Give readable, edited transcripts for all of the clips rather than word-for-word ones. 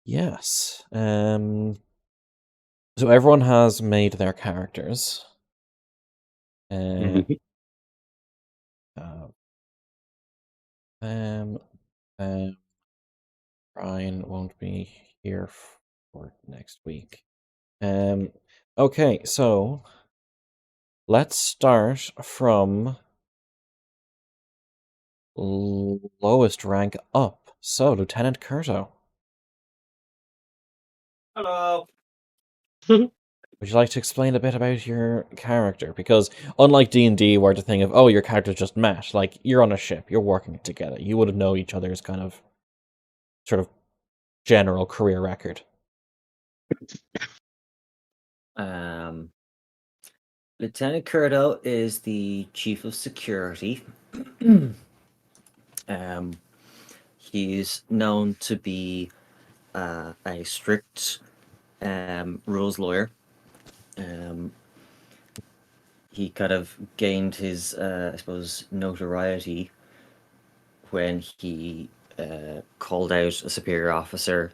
Yes. So everyone has made their characters. Uh, uh, um, um, Brian won't be here for next week. Okay, so let's start from lowest rank up. So, Lieutenant Curto, Hello. would you like to explain a bit about your character? Because unlike D&D, where the thing of, oh, your characters just met, like, you're on a ship, you're working together, you would know each other's kind of, sort of, general career record. Lieutenant Curto is the chief of security. He's known to be a strict rules lawyer. He kind of gained his, I suppose, notoriety when he called out a superior officer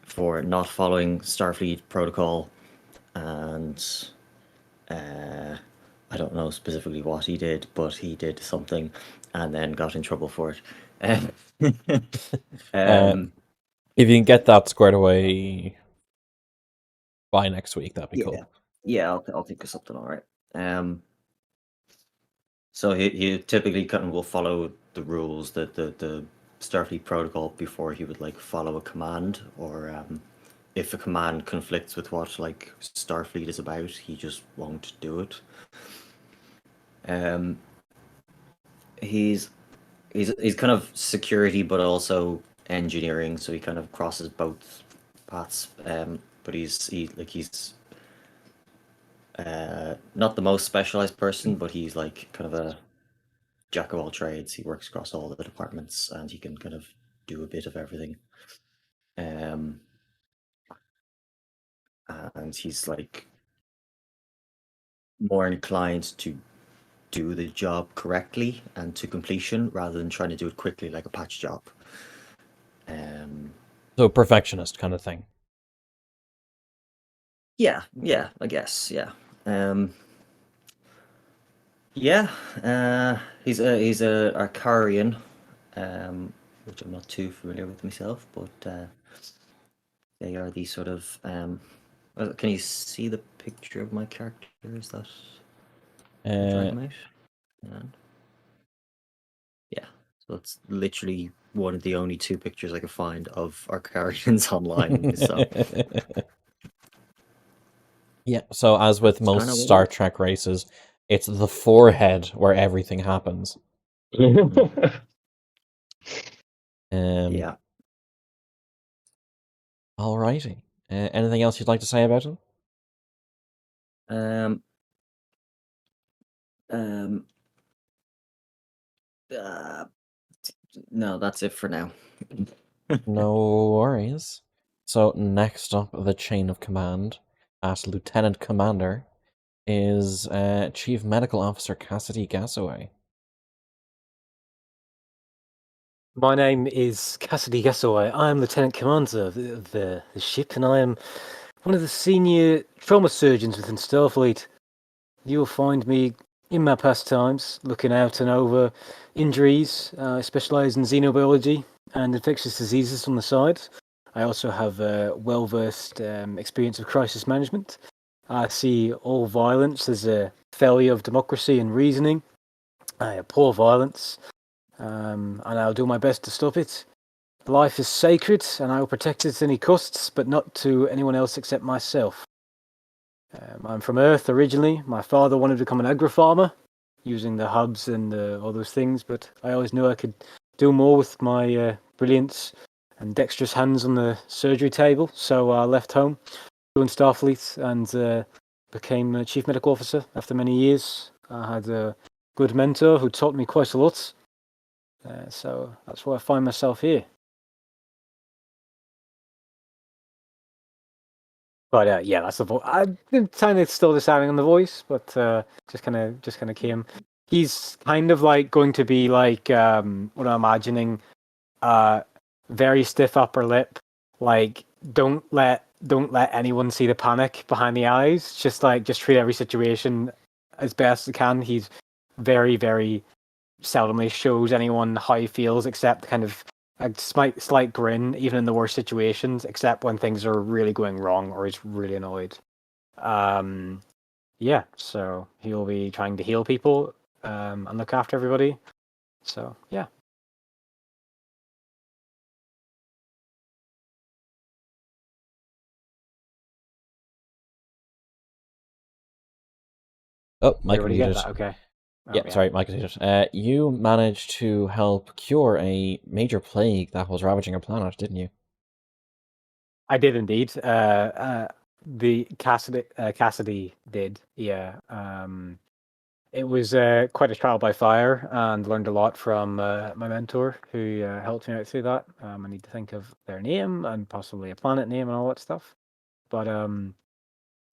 for not following Starfleet protocol, and I don't know specifically what he did, but he did something and then got in trouble for it. If you can get that squared away by next week, that'd be cool. Yeah, I'll think of something. All right. So he typically kind of will follow the rules, the Starfleet protocol before he would like follow a command, or if a command conflicts with what like Starfleet is about, he just won't do it. He's kind of security, but also engineering, so he kind of crosses both paths. But he's not the most specialized person, but he's like kind of a jack of all trades. He works across all the departments, and he can kind of do a bit of everything. And he's like more inclined to do the job correctly and to completion rather than trying to do it quickly like a patch job. So perfectionist kind of thing. Yeah, I guess, yeah. He's a Arcarian, which I'm not too familiar with myself, but they are the sort of can you see the picture of my character? Is that drag him out? And yeah, so it's literally one of the only two pictures I could find of Arcarians online. So yeah, so as with most Star Trek races, it's the forehead where everything happens. Yeah. Alrighty. Anything else you'd like to say about him? No, that's it for now. No worries. So next up the chain of command at Lieutenant Commander is Chief Medical Officer Cassidy Gassaway. My name is Cassidy Gassaway. I am Lieutenant Commander of the ship, and I am one of the senior trauma surgeons within Starfleet. You will find me in my pastimes looking out and over injuries. I specialise in xenobiology and infectious diseases on the side. I also have a well-versed experience of crisis management. I see all violence as a failure of democracy and reasoning. I abhor violence, and I'll do my best to stop it. Life is sacred, and I will protect it at any costs, but not to anyone else except myself. I'm from Earth originally. My father wanted to become an agri-farmer, using the hubs and all those things, but I always knew I could do more with my brilliance and dexterous hands on the surgery table, so I left home, joined Starfleet, and became a Chief Medical Officer after many years. I had a good mentor who taught me quite a lot, so that's why I find myself here. But yeah, that's the voice. I'm kind of still deciding on the voice, but just kind of came. He's kind of like going to be like what I'm imagining, very stiff upper lip. Like, don't let anyone see the panic behind the eyes. Just treat every situation as best you can. He's very, very seldomly shows anyone how he feels, except kind of a slight grin, even in the worst situations, except when things are really going wrong or he's really annoyed. Yeah, so he'll be trying to heal people and look after everybody. So yeah. Oh, Mike Everybody get muted. that? Okay. Oh, Yeah, sorry, Mike muted. You managed to help cure a major plague that was ravaging our planet, didn't you? I did indeed. The Cassidy did. Yeah. It was quite a trial by fire, and learned a lot from my mentor, who helped me out through that. I need to think of their name and possibly a planet name and all that stuff. But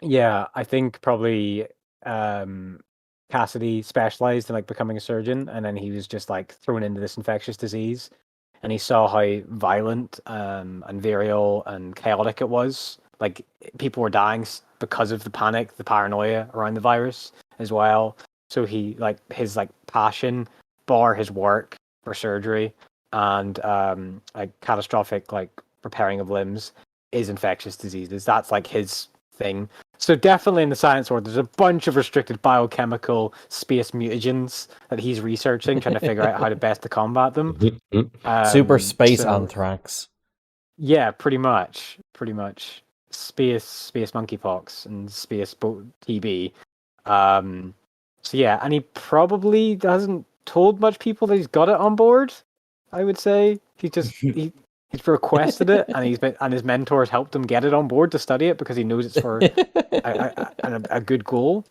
yeah, I think probably Cassidy specialized in like becoming a surgeon, and then he was just like thrown into this infectious disease, and he saw how violent and variable and chaotic it was. Like people were dying because of the panic, the paranoia around the virus as well. So he like his like passion, bar his work for surgery and like catastrophic like repairing of limbs is infectious diseases. That's like his thing. So definitely in the science world, there's a bunch of restricted biochemical space mutagens that he's researching, trying to figure out how to best to combat them. Super space So anthrax. yeah, pretty much space monkeypox and space TB. So yeah, and he probably hasn't told much people that he's got it on board. I would say he's requested it, and his mentors helped him get it on board to study it because he knows it's for a good goal.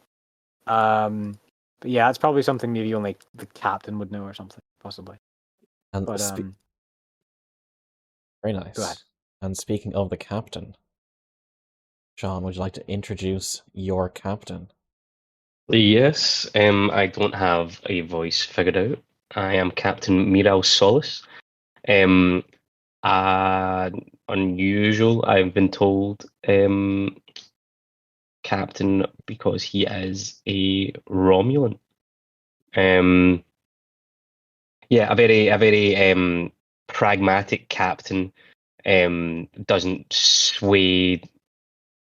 But yeah, it's probably something maybe only the captain would know or something, possibly. And But very go ahead. nice. And speaking of the captain, Sean, would you like to introduce your captain? Yes, I don't have a voice figured out. I am Captain Miral Solis. Um, Unusual, I've been told, Captain because he is a Romulan. Yeah, a very pragmatic captain. Doesn't sway.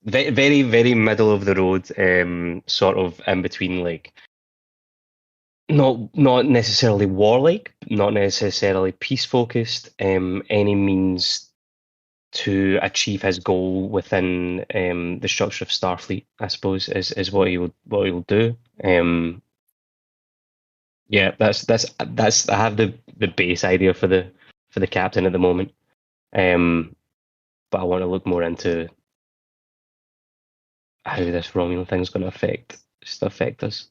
Very, very middle of the road. Sort of in between, like not necessarily warlike, not necessarily peace focused. Any means to achieve his goal within the structure of Starfleet, I suppose, is what he will do. Yeah, that's I have the base idea for the captain at the moment. But I want to look more into how this Romulan thing's going to affect us.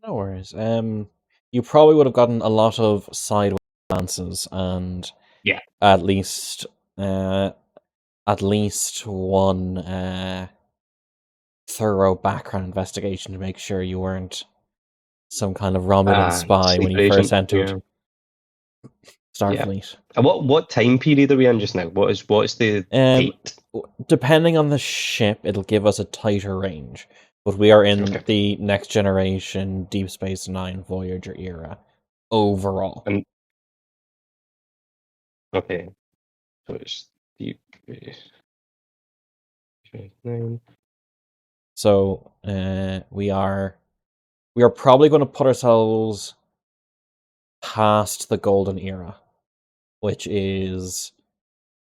No worries. You probably would have gotten a lot of sideways glances and Yeah. at least one thorough background investigation to make sure you weren't some kind of Romulan spy when you Sleeper first agent. entered Yeah. Starfleet. And what time period are we in just now? What's the date? Depending on the ship, it'll give us a tighter range. But we are in Okay. the Next Generation, Deep Space Nine, Voyager era overall. And okay, so it's Deep Space Nine. So we are probably going to put ourselves past the Golden Era, which is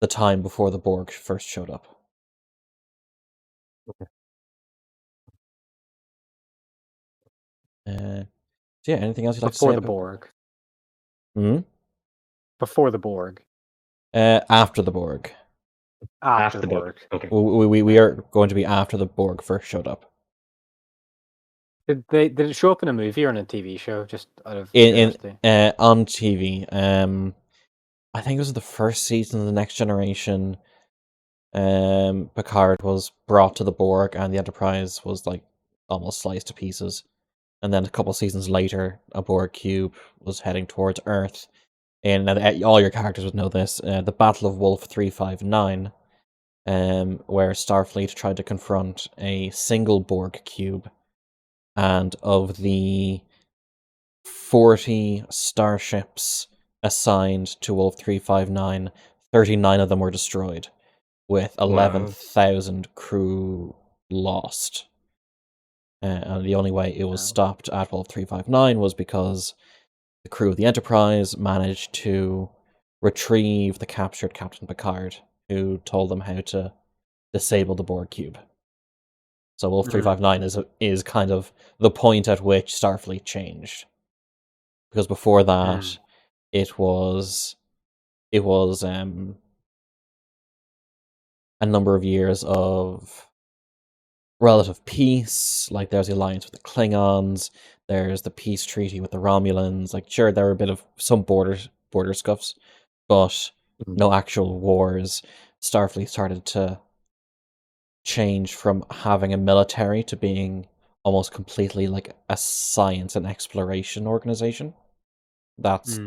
the time before the Borg first showed up. Okay. So yeah, anything else you'd like to say before the about Borg. Hmm? Before the Borg. After the Borg. After the Borg. Okay. We are going to be after the Borg first showed up. Did it show up in a movie or in a TV show? Just out of In curiosity. on TV. I think it was the first season of the Next Generation. Picard was brought to the Borg, and the Enterprise was like almost sliced to pieces. And then a couple seasons later, a Borg cube was heading towards Earth. and all your characters would know this, the Battle of Wolf 359, where Starfleet tried to confront a single Borg cube, and of the 40 starships assigned to Wolf 359, 39 of them were destroyed, with 11,000 crew lost. And the only way it was stopped at Wolf 359 was because the crew of the Enterprise managed to retrieve the captured Captain Picard, who told them how to disable the Borg cube. So Wolf 359 is kind of the point at which Starfleet changed. Because before that, it was a number of years of relative peace. Like, there's the alliance with the Klingons, there's the peace treaty with the Romulans. Like, sure, there were a bit of some border scuffs, but no actual wars. Starfleet started to change from having a military to being almost completely like a science and exploration organization. That's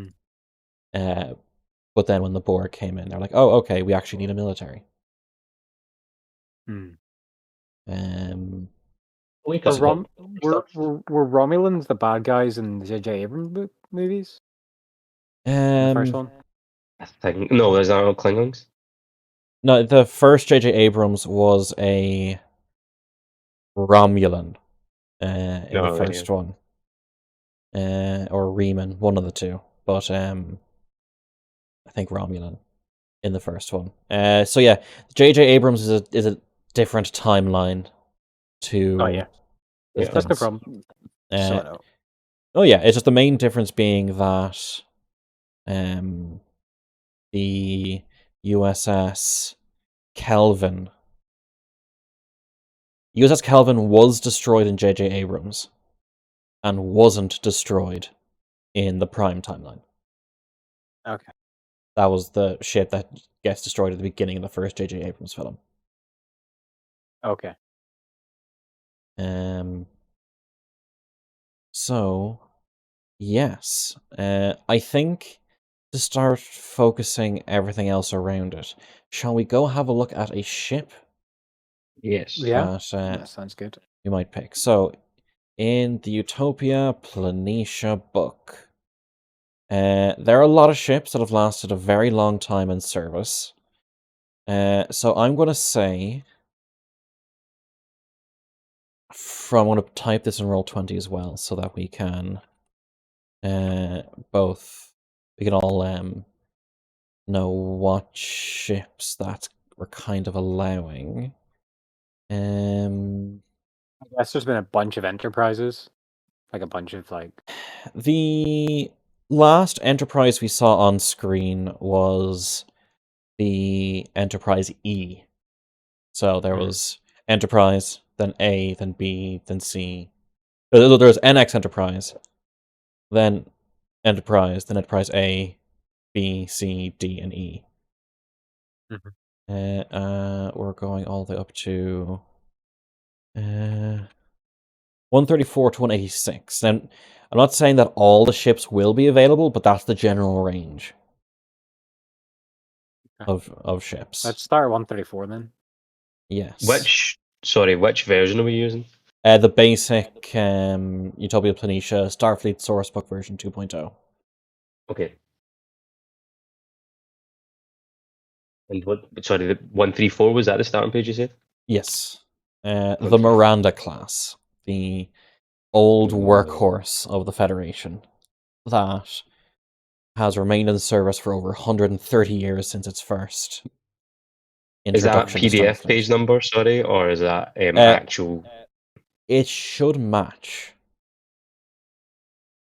but then when the Borg came in, they're like, oh, okay, we actually need a military. Were Romulans the bad guys in the J.J. Abrams movies? The first one? I think no, there's not Klingons. No, the first J.J. Abrams was a Romulan in the first one. Or Riemann, one of the two. But I think Romulan in the first one. So yeah, J.J. Abrams is a different timeline to... Oh, yeah. That's no problem. Oh yeah, it's just the main difference being that the U.S.S. Kelvin was destroyed in J.J. Abrams and wasn't destroyed in the Prime timeline. Okay. That was the ship that gets destroyed at the beginning of the first J.J. Abrams film. Okay. So, yes. I think to start focusing everything else around it, shall we go have a look at a ship? Yes. Yeah, that sounds good. You might pick. So, in the Utopia Planitia book, there are a lot of ships that have lasted a very long time in service. So I'm going to say... I'm going to type this in Roll20 as well, so that we can we can all know what ships that we're kind of allowing. I guess there's been a bunch of Enterprises. Like a bunch of, like... The last Enterprise we saw on screen was the Enterprise E. So there was Enterprise, then A, then B, then C. There was NX Enterprise, then Enterprise, then Enterprise A, B, C, D, and E. We're going all the way up to 134 to 186. And I'm not saying that all the ships will be available, but that's the general range of ships. Let's start at 134 then. Yes. Which version are we using? The basic Utopia Planitia Starfleet Sourcebook version 2.0. Okay. And the 134, was that the starting page you said? Yes. The Miranda class. The old workhorse of the Federation. That has remained in service for over 130 years since its first introduction. Is that PDF page number, or is that actual? It should match.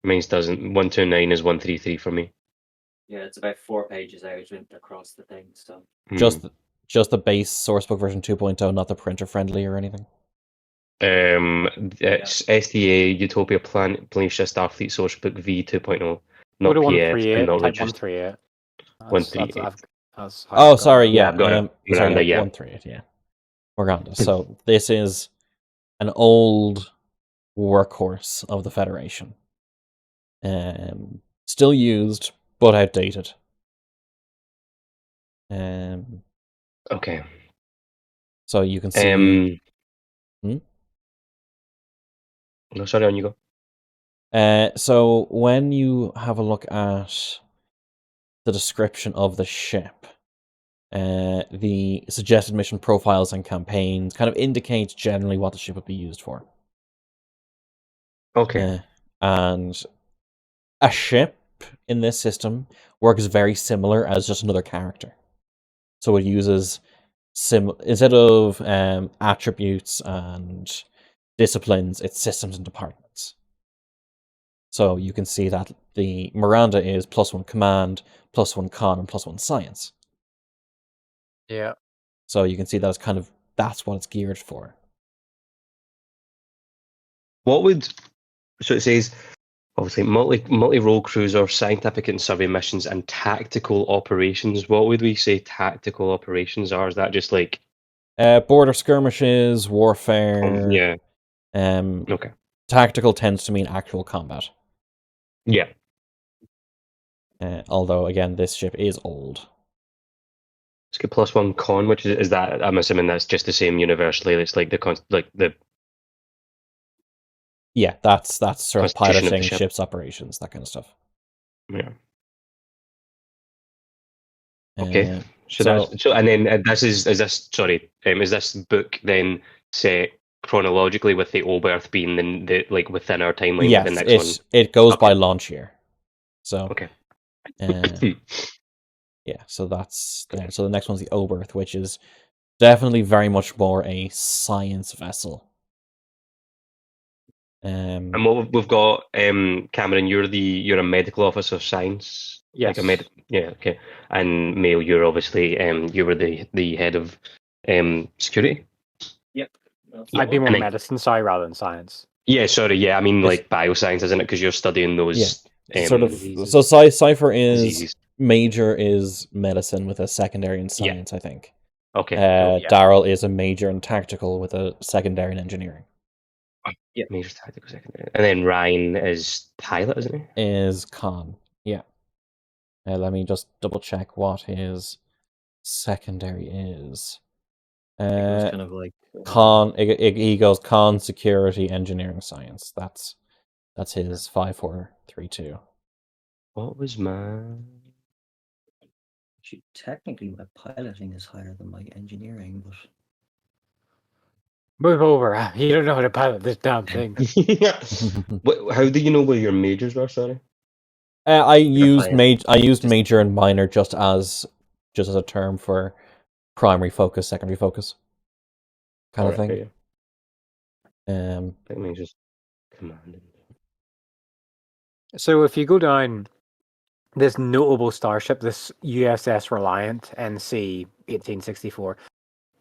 Mine's doesn't. 129 is 133 for me. Yeah, it's about 4 pages out across the thing. So just the base sourcebook version 2.0, not the printer friendly or anything. It's SDA Utopia Planitia Starfleet Sourcebook V 2.0, not PF, and not registered. 138. Oh, sorry, yeah. I've got it. Miranda, yeah. 138, yeah. Miranda. So this is an old workhorse of the Federation. Still used but outdated. Okay. So you can see. No, sorry, on you go. So when you have a look at the description of the ship, the suggested mission profiles and campaigns kind of indicate generally what the ship would be used for. Okay. And a ship in this system works very similar as just another character. So it uses instead of attributes and disciplines, it's systems and departments. So you can see that the Miranda is +1 command, +1 con, and +1 science. Yeah. So you can see that's that's what it's geared for. What would so it says obviously multi-role cruiser, scientific and survey missions, and tactical operations. What would we say tactical operations are? Is that just like Border skirmishes, warfare. yeah. Okay. Okay. Tactical tends to mean actual combat. Yeah. Although again, this ship is old. Let's get +1 con, which is that I'm assuming that's just the same universally. It's like the Yeah, that's sort of constitution of the piloting ship. ships operations, that kind of stuff. Yeah. Okay. So so that's and then is this book then set chronologically with the Oberth being the like within our timeline with the yes, next one? it goes by Okay. launch year. So Okay. yeah, so that's so the next one's the Oberth, which is definitely very much more a science vessel. And what we've got, Cameron, you're a medical officer of science. Yes. Yeah, okay. And Mail, you're obviously you were the head of security. Yep. I'd be more And then- medicine side rather than science. Yeah, sorry, yeah, I mean It's- like bioscience, isn't it? Because you're studying those sort of. diseases. So Cypher is diseases. major is medicine with a secondary in Yeah. science, I think. Okay, cool. Yeah. Daryl is a major in tactical with a secondary in engineering. Yeah. Major tactical secondary. And then Ryan is pilot, isn't he? Is con, yeah. Let me just double check what his secondary is. It was kind of like Con. He goes con, security, engineering, science. That's his 5432. What was my actually, technically my piloting is higher than my engineering, but Move over. You don't know how to pilot this damn thing. How do you know where your majors were, sorry? I used just- major and minor just as a term for primary focus, secondary focus, kind of thing. Okay, yeah. I think mine's just commanding. So if you go down this notable starship, this U.S.S. Reliant NC 1864,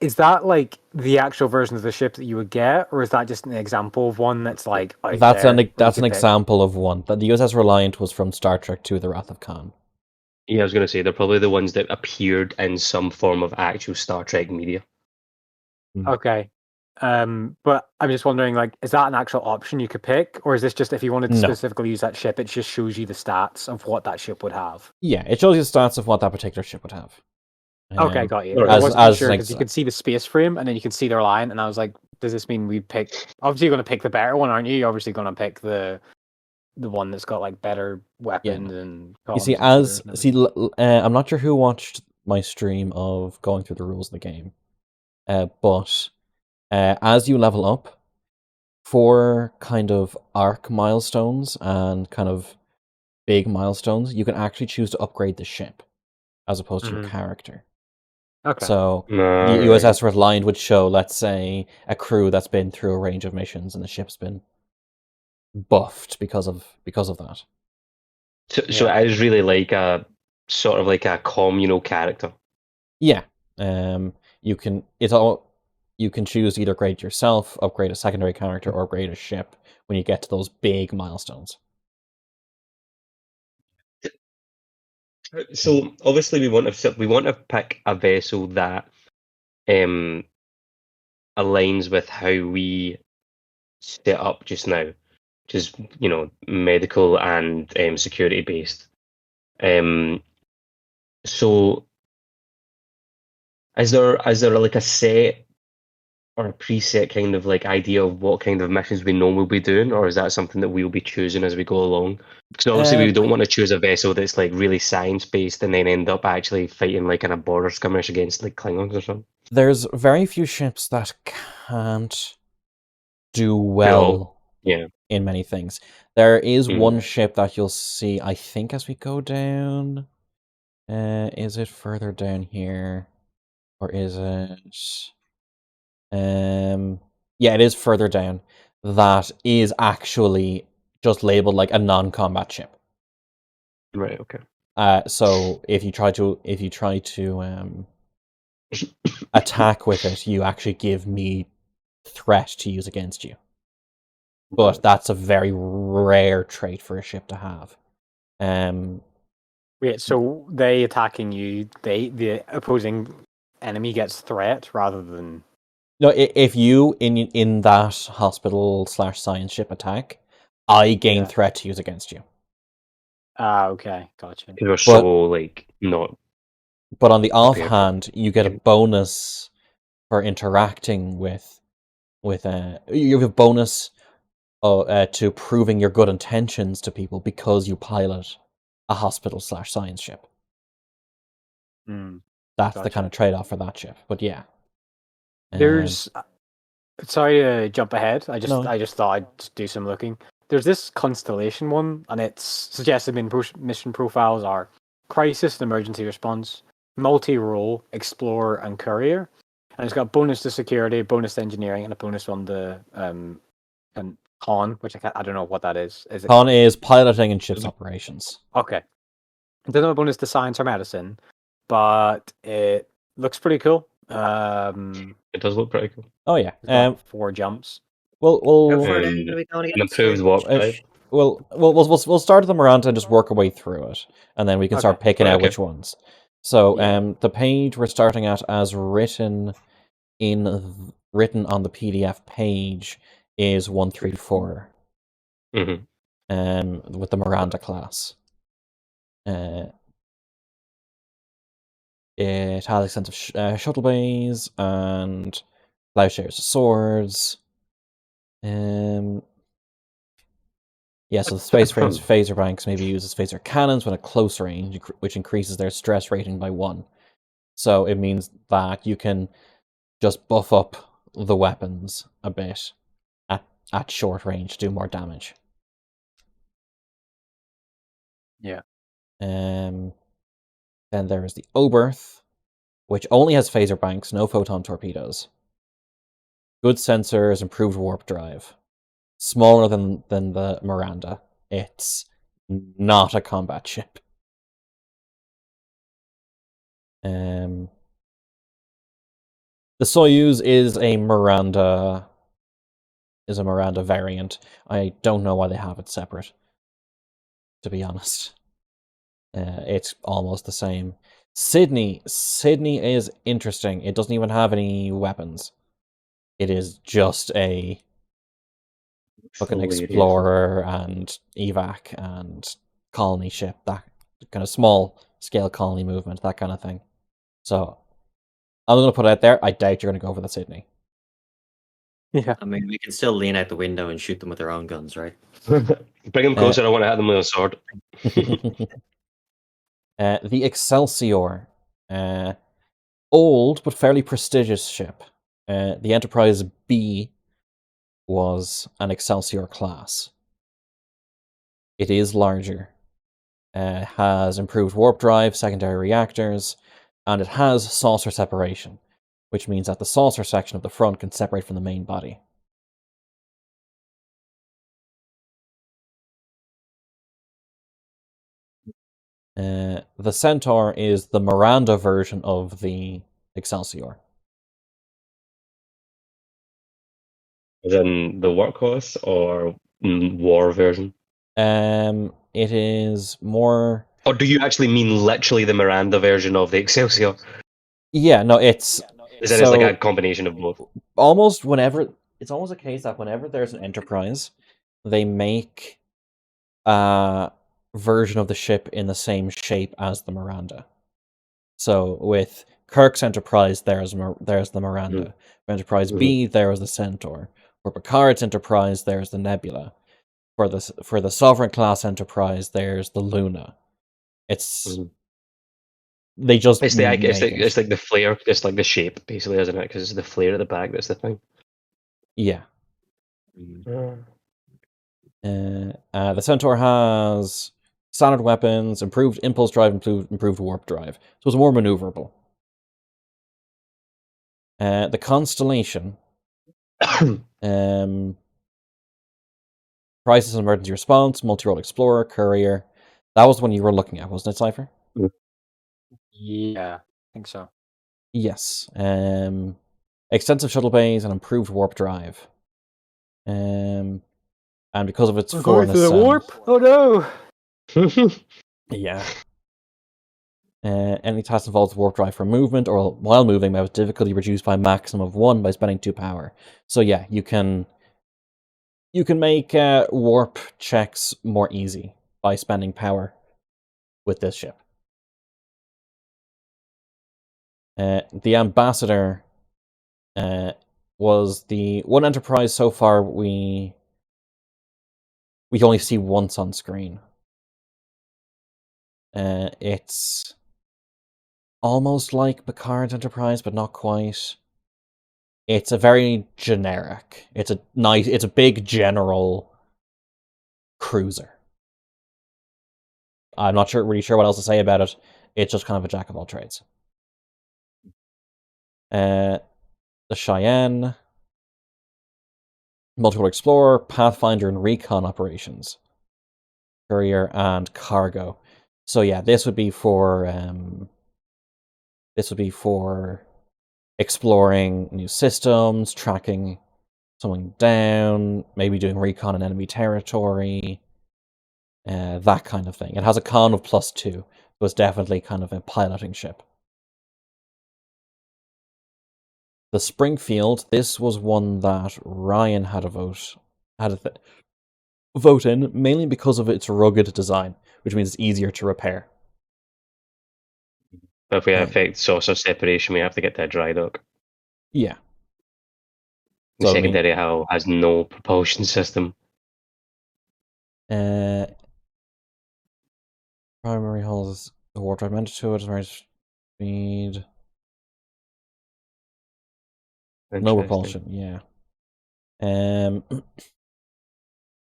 is that like the actual version of the ship that you would get, or is that just an example of one that's like out That's there an that you that's could an pick? example of one. That the U.S.S. Reliant was from Star Trek II: The Wrath of Khan. Yeah, I was going to say they're probably the ones that appeared in some form of actual Star Trek media. Okay. But I'm just wondering, like, is that an actual option you could pick, or is this just if you wanted to No. specifically use that ship, it just shows you the stats of what that ship would have? Yeah, it shows you the stats of what that particular ship would have. Okay, got you. alright. I As- wasn't as sure like- because you could see the space frame and then you can see the Reliant, and I was like, does this mean we pick? Obviously, you're going to pick the better one, aren't you? You're obviously going to pick the one that's got like better weapons and. You see, columns and shooters and everything. I'm not sure who watched my stream of going through the rules of the game, but as you level up, for kind of arc milestones and kind of big milestones, you can actually choose to upgrade the ship as opposed to your Mhm. character. Okay. So No, the U.S.S. Reliant would show, let's say, a crew that's been through a range of missions and the ship's been buffed because of that. So Yeah. it is really like a sort of like a communal character. Yeah. You can choose to either upgrade yourself, upgrade a secondary character, or upgrade a ship when you get to those big milestones. So obviously we want to pick a vessel that aligns with how we set up just now, which is medical and security based. So is there like a set or a preset kind of like idea of what kind of missions we know we'll be doing, or is that something that we'll be choosing as we go along? Because obviously we don't want to choose a vessel that's like really science based and then end up actually fighting like in a border skirmish against like Klingons or something. There's very few ships that can't do Do it all. well Yeah. in many things. There is Mm. one ship that you'll see, I think, as we go down. Is it further down here? Or is it... yeah, it is further down. That is actually just labeled like a non-combat ship. Right. Okay. So if you try to attack with it, you actually give me threat to use against you. But that's a very rare trait for a ship to have. Wait, so they attacking you, the opposing enemy gets threat rather than... No, if you in that hospital/science ship attack, I gain Yeah. threat to use against you. Ah, okay, gotcha. Because we're so like not. But on the Okay, offhand, you get a bonus for interacting with you have a bonus to proving your good intentions to people because you pilot a hospital/science ship. Mm, That's the gotcha. kind of trade-off for that ship. But yeah. There's... Sorry to jump ahead. I No. just thought I'd do some looking. There's this Constellation one, and its suggested mission profiles are Crisis and Emergency Response, Multi-Role, Explorer, and Courier. And it's got bonus to Security, bonus to Engineering, and a bonus on the and Con, which I don't know what that is. Is it Con is piloting and ships operations. okay? It doesn't have a bonus to Science or Medicine, but it looks pretty cool. It does look pretty cool. Oh yeah. It's got 4 jumps. How We'll far down are we going again? An improved warp drive. we'll start them around and just work our way through it, and then we can start Okay. picking Right, out okay. which ones. So, Yeah. the page we're starting at, as written on the PDF page, is 134. Mm-hmm. With the Miranda class. It has extensive shuttle bays and plowshares, swords. Yeah, so the space frame's phaser banks maybe uses phaser cannons when at close range, which increases their stress rating by 1. So it means that you can just buff up the weapons a bit at short range to do more damage. Yeah. Then there is the Oberth, which only has phaser banks, no photon torpedoes. Good sensors, improved warp drive. Smaller than the Miranda. It's not a combat ship. The Soyuz is a Miranda variant. I don't know why they have it separate, to be honest. It's almost the same. Sydney is interesting. It doesn't even have any weapons. It is just a fucking explorer and evac and colony ship, that kind of small scale colony movement, that kind of thing. So I'm going to put it out there. I doubt you're going to go for the Sydney. Yeah. I mean, we can still lean out the window and shoot them with their own guns, right? Bring them closer. I want to hit them with a sword. The Excelsior. Old but fairly prestigious ship. The Enterprise B was an Excelsior class. It is larger. Has improved warp drive, secondary reactors, and it has saucer separation, which means that the saucer section of the front can separate from the main body. The Centaur is the Miranda version of the Excelsior. Is in the workhorse or war version? It is more... Or do you actually mean literally the Miranda version of the Excelsior? Yeah, no, it's... Is it like a combination of both? Almost whenever... It's almost a case that whenever there's an Enterprise, they make version of the ship in the same shape as the Miranda. So with Kirk's Enterprise, there's the Miranda. For Enterprise B, there was the Centaur. For Picard's Enterprise, there's the Nebula. For the Sovereign class Enterprise, there's the Luna. It's they just It's make it's it. like the flare, it's like the shape, basically, isn't it? Because it's the flare at the back that's the thing. Yeah. The Centaur has standard weapons, improved impulse drive, improved warp drive, so it's more maneuverable. The Constellation, crisis and emergency response, multi-role explorer, courier. That was the one you were looking at, wasn't it, Cypher? Yeah, I think so. Yes. Extensive shuttle bays and improved warp drive. And because of its We're going through the fourness, warp. Oh no! yeah. Any task involves warp drive for movement or while moving may have difficulty reduced by a maximum of 1 by spending 2 power. So yeah, you can make warp checks more easy by spending power with this ship. The Ambassador was the one Enterprise so far we only see once on screen. It's almost like Picard's Enterprise, but not quite. It's a very generic. It's a big general cruiser. I'm not really sure what else to say about it. It's just kind of a jack of all trades. The Cheyenne, multiple explorer, pathfinder, and recon operations, courier, and cargo. So yeah, this would be for exploring new systems, tracking someone down, maybe doing recon in enemy territory, that kind of thing. It has a con of +2, so it's definitely kind of a piloting ship. The Springfield, this was one that Ryan had a vote in, mainly because of its rugged design, which means it's easier to repair. But if we affect saucer separation, we have to get to a dry dock. Yeah. The So, secondary hull has no propulsion system. Primary hulls, the warp drive mounted to it, right speed. No propulsion, yeah.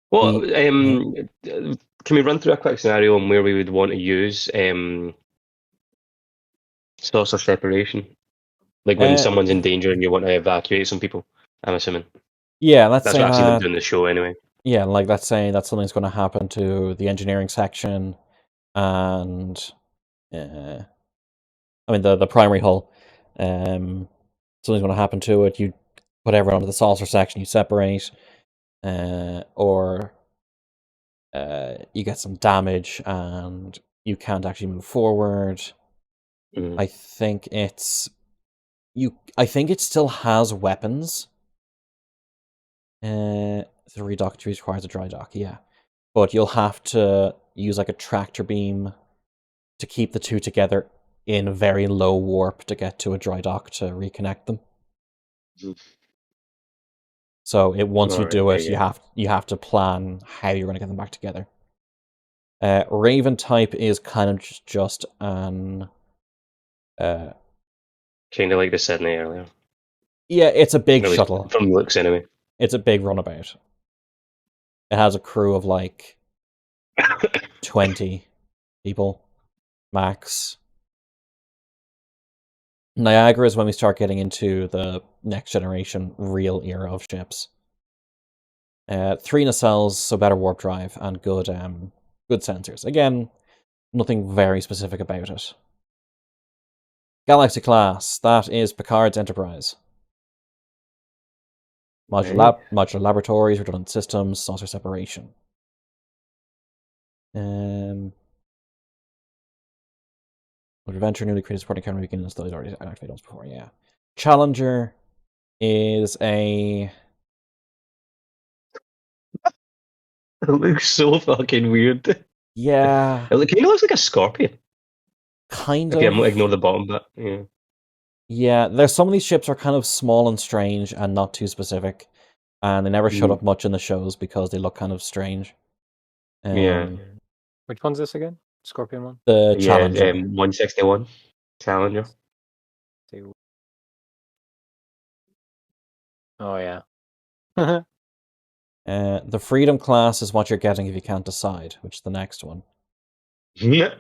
Well, can we run through a quick scenario on where we would want to use saucer separation? Like when someone's in danger and you want to evacuate some people, I'm assuming. Yeah, that's what I've seen them do in the show anyway. Yeah, like let's say that something's going to happen to the engineering section, and I mean the primary hull. Something's going to happen to it. You put everyone onto the saucer section. You separate, or you get some damage and you can't actually move forward. I think it's I think it still has weapons. The redock requires a dry dock, yeah. But you'll have to use like a tractor beam to keep the two together in very low warp to get to a dry dock to reconnect them. So once you do it, you have to plan how you're going to get them back together. Raven type is kind of just an kind of like the Sydney earlier. Yeah, it's a big shuttle. From looks anyway. It's a big runabout. It has a crew of like 20 people max. Niagara is when we start getting into the next generation real era of ships. 3 nacelles, so better warp drive and good sensors. Again, nothing very specific about it. Galaxy class, that is Picard's Enterprise. Modular laboratories, redundant systems, saucer separation. Adventure, newly created supporting camera begins, those already activated once before, yeah. Challenger is a... It looks so fucking weird. Yeah, It kind of looks like a scorpion. kind If you of. ignore the bottom bit, yeah. Yeah, there's some of these ships are kind of small and strange and not too specific, and they never showed Mm. up much in the shows because they look kind of strange. Yeah. Which one's this again? Scorpion one? The Yeah, Challenger. 161 Challenger. Oh yeah. The Freedom class is what you're getting if you can't decide, which is the next one. Yeah.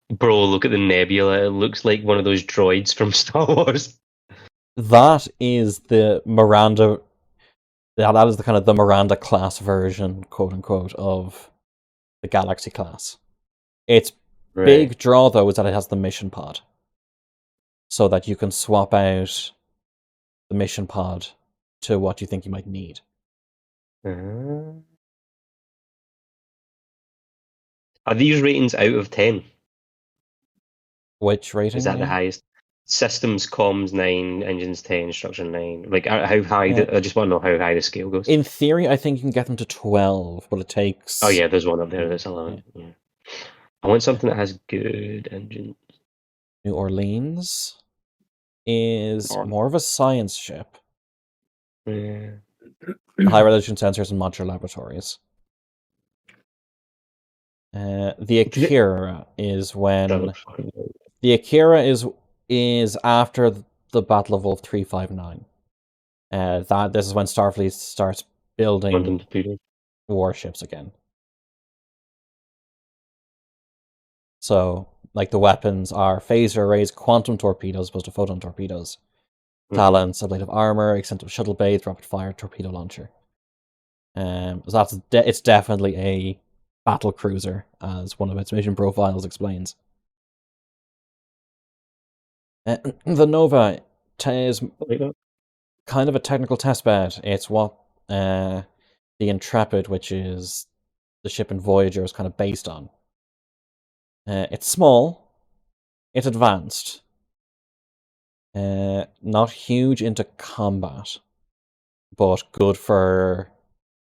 Bro, look at the nebula. It looks like one of those droids from Star Wars. That is the Miranda. That is the kind of the Miranda class version, quote unquote, of the Galaxy class. Its big draw, though, is that it has the mission pod, so that you can swap out the mission pod to what you think you might need. Are these ratings out of 10? Which rating? Is that the highest? Systems, comms 9, engines 10, instruction 9. Like, how high? I just want to know how high the scale goes. In theory, I think you can get them to 12, but it takes. Oh yeah, there's one up there that's 11. Yeah. I want something that has good engine. New Orleans is more of a science ship. Yeah. High resolution sensors and modular laboratories. The Akira is when the Akira is after the Battle of Wolf 359. This is when Starfleet starts building warships again. So, like, the weapons are phaser arrays, quantum torpedoes opposed to photon torpedoes, talents, a blade of armor, extended shuttle bathe, rapid fire torpedo launcher. So it's definitely a battle cruiser, as one of its mission profiles explains. The Nova is kind of a technical testbed. It's what the Intrepid, which is the ship in Voyager, is kind of based on. It's small, it's advanced, not huge into combat, but good for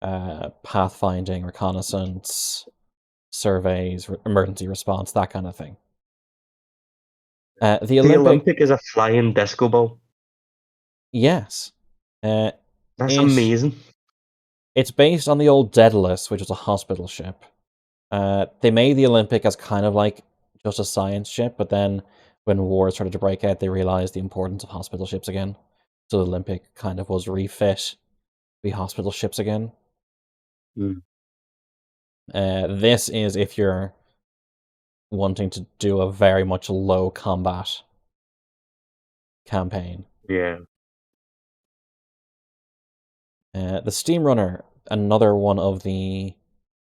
pathfinding, reconnaissance, surveys, emergency response, that kind of thing. The Olympic is a flying disco ball. Yes. That's amazing. It's based on the old Daedalus, which was a hospital ship. They made the Olympic as kind of like just a science ship, but then when wars started to break out, they realized the importance of hospital ships again. So the Olympic kind of was refit to be hospital ships again. This is if you're wanting to do a very much low combat campaign. Yeah. The Steam Runner, another one of the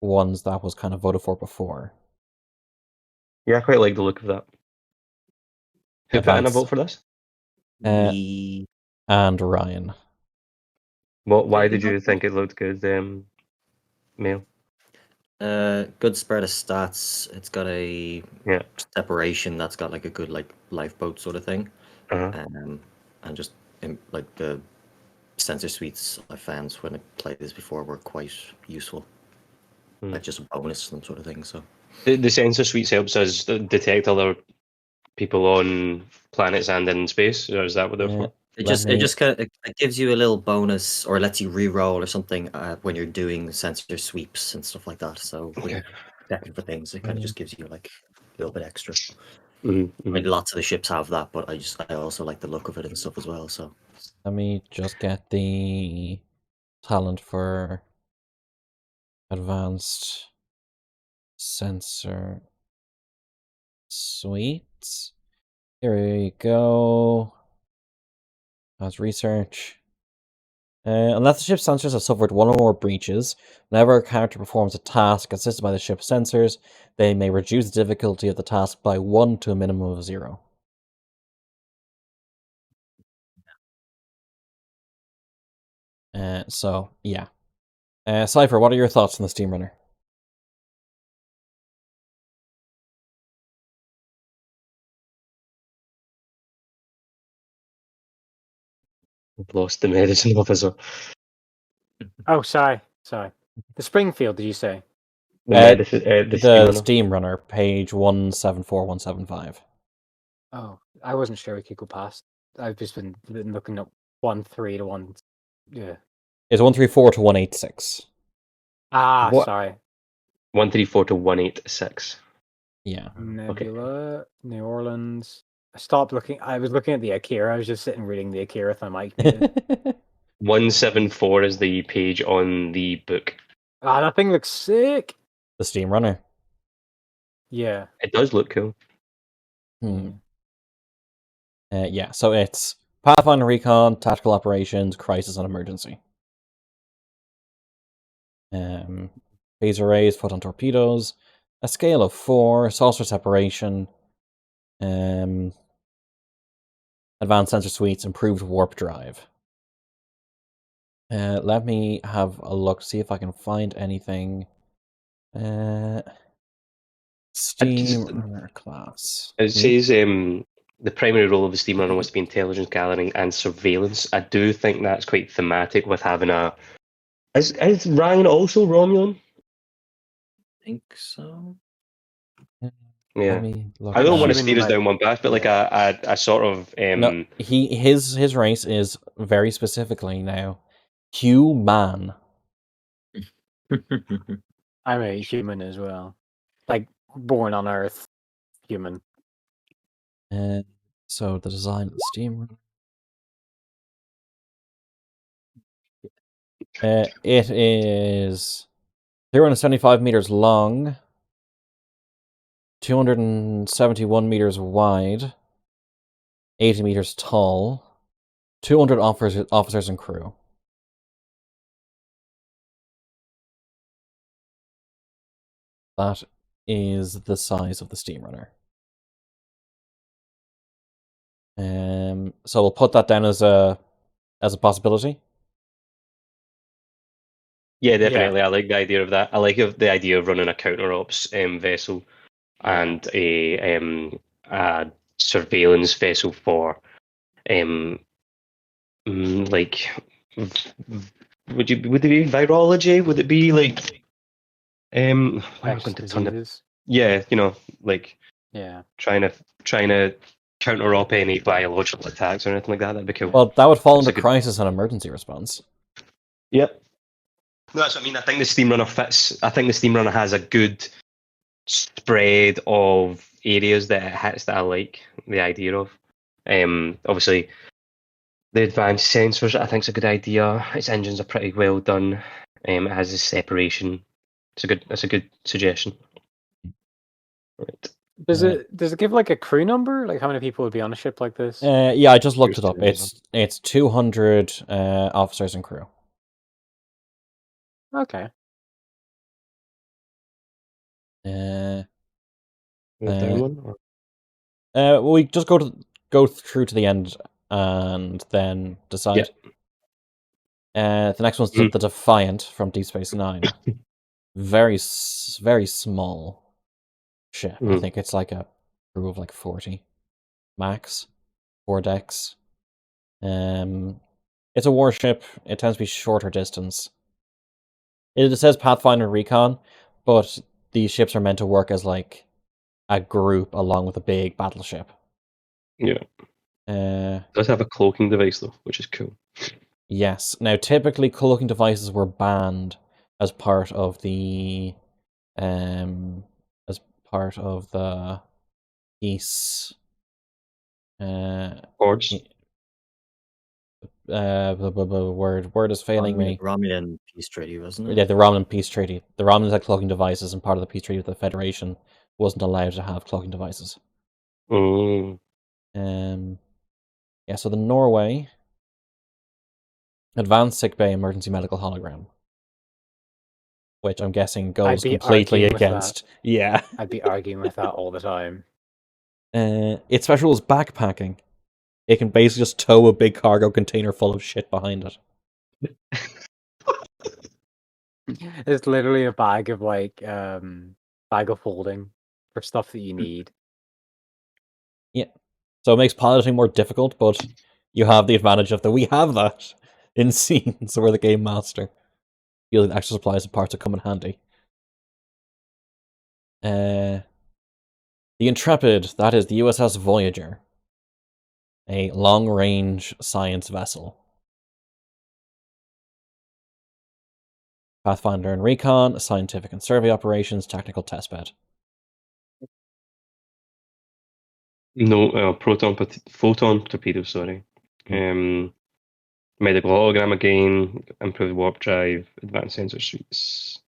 ones that was kind of voted for before. Yeah, I quite like the look of that. Who put in a vote for this? Me and Ryan. Why did you think it looked good, Mail? Good spread of stats. It's got a separation that's got like a good like lifeboat sort of thing, and just like the sensor suites I found when I played this before were quite useful, like just a bonus some sort of thing. So the sensor suites helps us detect other people on planets and in space, or is that what they're for? It just kind of it gives you a little bonus or lets you re-roll or something when you're doing sensor sweeps and stuff like that. So when you're checking for things, it kind of just gives you like a little bit extra. I mean, lots of the ships have that, but I also like the look of it and stuff as well. So let me just get the talent for advanced sensor suites. Here we go. That's research. Unless the ship's sensors have suffered one or more breaches, whenever a character performs a task assisted by the ship's sensors, they may reduce the difficulty of the task by 1 to a minimum of 0. So, yeah. Cypher, what are your thoughts on the Steam Runner? I've lost the medicine officer. Oh, sorry. The Springfield, did you say? The medicine, the steam The runner. Steam Runner, page 174175. Oh, I wasn't sure we could go past. I've just been looking at 1.3 to 1. Yeah. It's 134 to 186. Ah, What? sorry. 134 to 186. Yeah. Nebula, New Orleans. I stopped looking. I was looking at the Akira. I was just sitting reading the Akira with my mic muted. 174 is the page on the book. Ah, that thing looks sick. The Steam Runner. Yeah. It does look cool. Hmm. Yeah, so it's Pathfinder Recon, Tactical Operations, Crisis and Emergency. Phase arrays, photon torpedoes, a scale of 4, saucer separation, advanced sensor suites, improved warp drive. Let me have a look, see if I can find anything. Steam Runner class. It says the primary role of the steam runner was to be intelligence gathering and surveillance. I do think that's quite thematic with having a. Is Ryan also Romulan? I think so. Let Yeah. me look I don't want to Human steer us might- down one path, but like a sort of No, his race is very specifically now human. I'm a human as well. Like, born on Earth, human. So the design of the Steam Runner. It is 375 meters long, 271 meters wide, 80 meters tall, 200 officers and crew. That is the size of the Steam Runner. So we'll put that down as a possibility. Yeah, definitely. I like the idea of that. I like the idea of running a counter ops vessel and a surveillance vessel for like would it be virology? Would it be like why am I Infectious going to turn the diseases. yeah, like Yeah. trying to counter op any biological attacks or anything like that. That'd be cool. Well, that would fall That's under a good- crisis and emergency response. Yep. No, that's what I mean. I think the Steam Runner fits. I think the Steam Runner has a good spread of areas that it hits that I like the idea of. Obviously, the advanced sensors I think is a good idea. Its engines are pretty well done. It has a separation. That's a good suggestion. Right. Does it give like a crew number? Like how many people would be on a ship like this? Yeah, I just looked it up. Here's It's 200 officers and crew. Okay. Uh, Down one, or- we just go through to the end and then decide. The next one's the Defiant from Deep Space Nine. Very small ship. I think it's like a crew of like 40 max, 4 decks. It's a warship. It tends to be shorter distance. It says Pathfinder Recon, but these ships are meant to work as like a group along with a big battleship. Yeah. It does have a cloaking device though, which is cool. Yes. Now, typically, cloaking devices were banned as part of the peace. Hordes. Word is failing me. Romulan peace treaty, wasn't it? Yeah, the Romulan peace treaty. The Romulans had cloaking devices, and part of the peace treaty with the Federation wasn't allowed to have cloaking devices. Mm. Yeah, so the Norway Advanced Sickbay Emergency Medical Hologram, which I'm guessing goes completely against. Yeah. I'd be arguing with that all the time. Its special is backpacking. It can basically just tow a big cargo container full of shit behind it. It's literally a bag of like bag of holding for stuff that you need. Yeah. So it makes piloting more difficult, but you have the advantage of we have that in scenes where the game master. Fielding extra supplies and parts that come in handy. The Intrepid, that is the U.S.S. Voyager. A long-range science vessel. Pathfinder and Recon, scientific and survey operations, technical testbed. No, photon torpedo, sorry. Medical hologram again, improved warp drive, advanced sensor suites.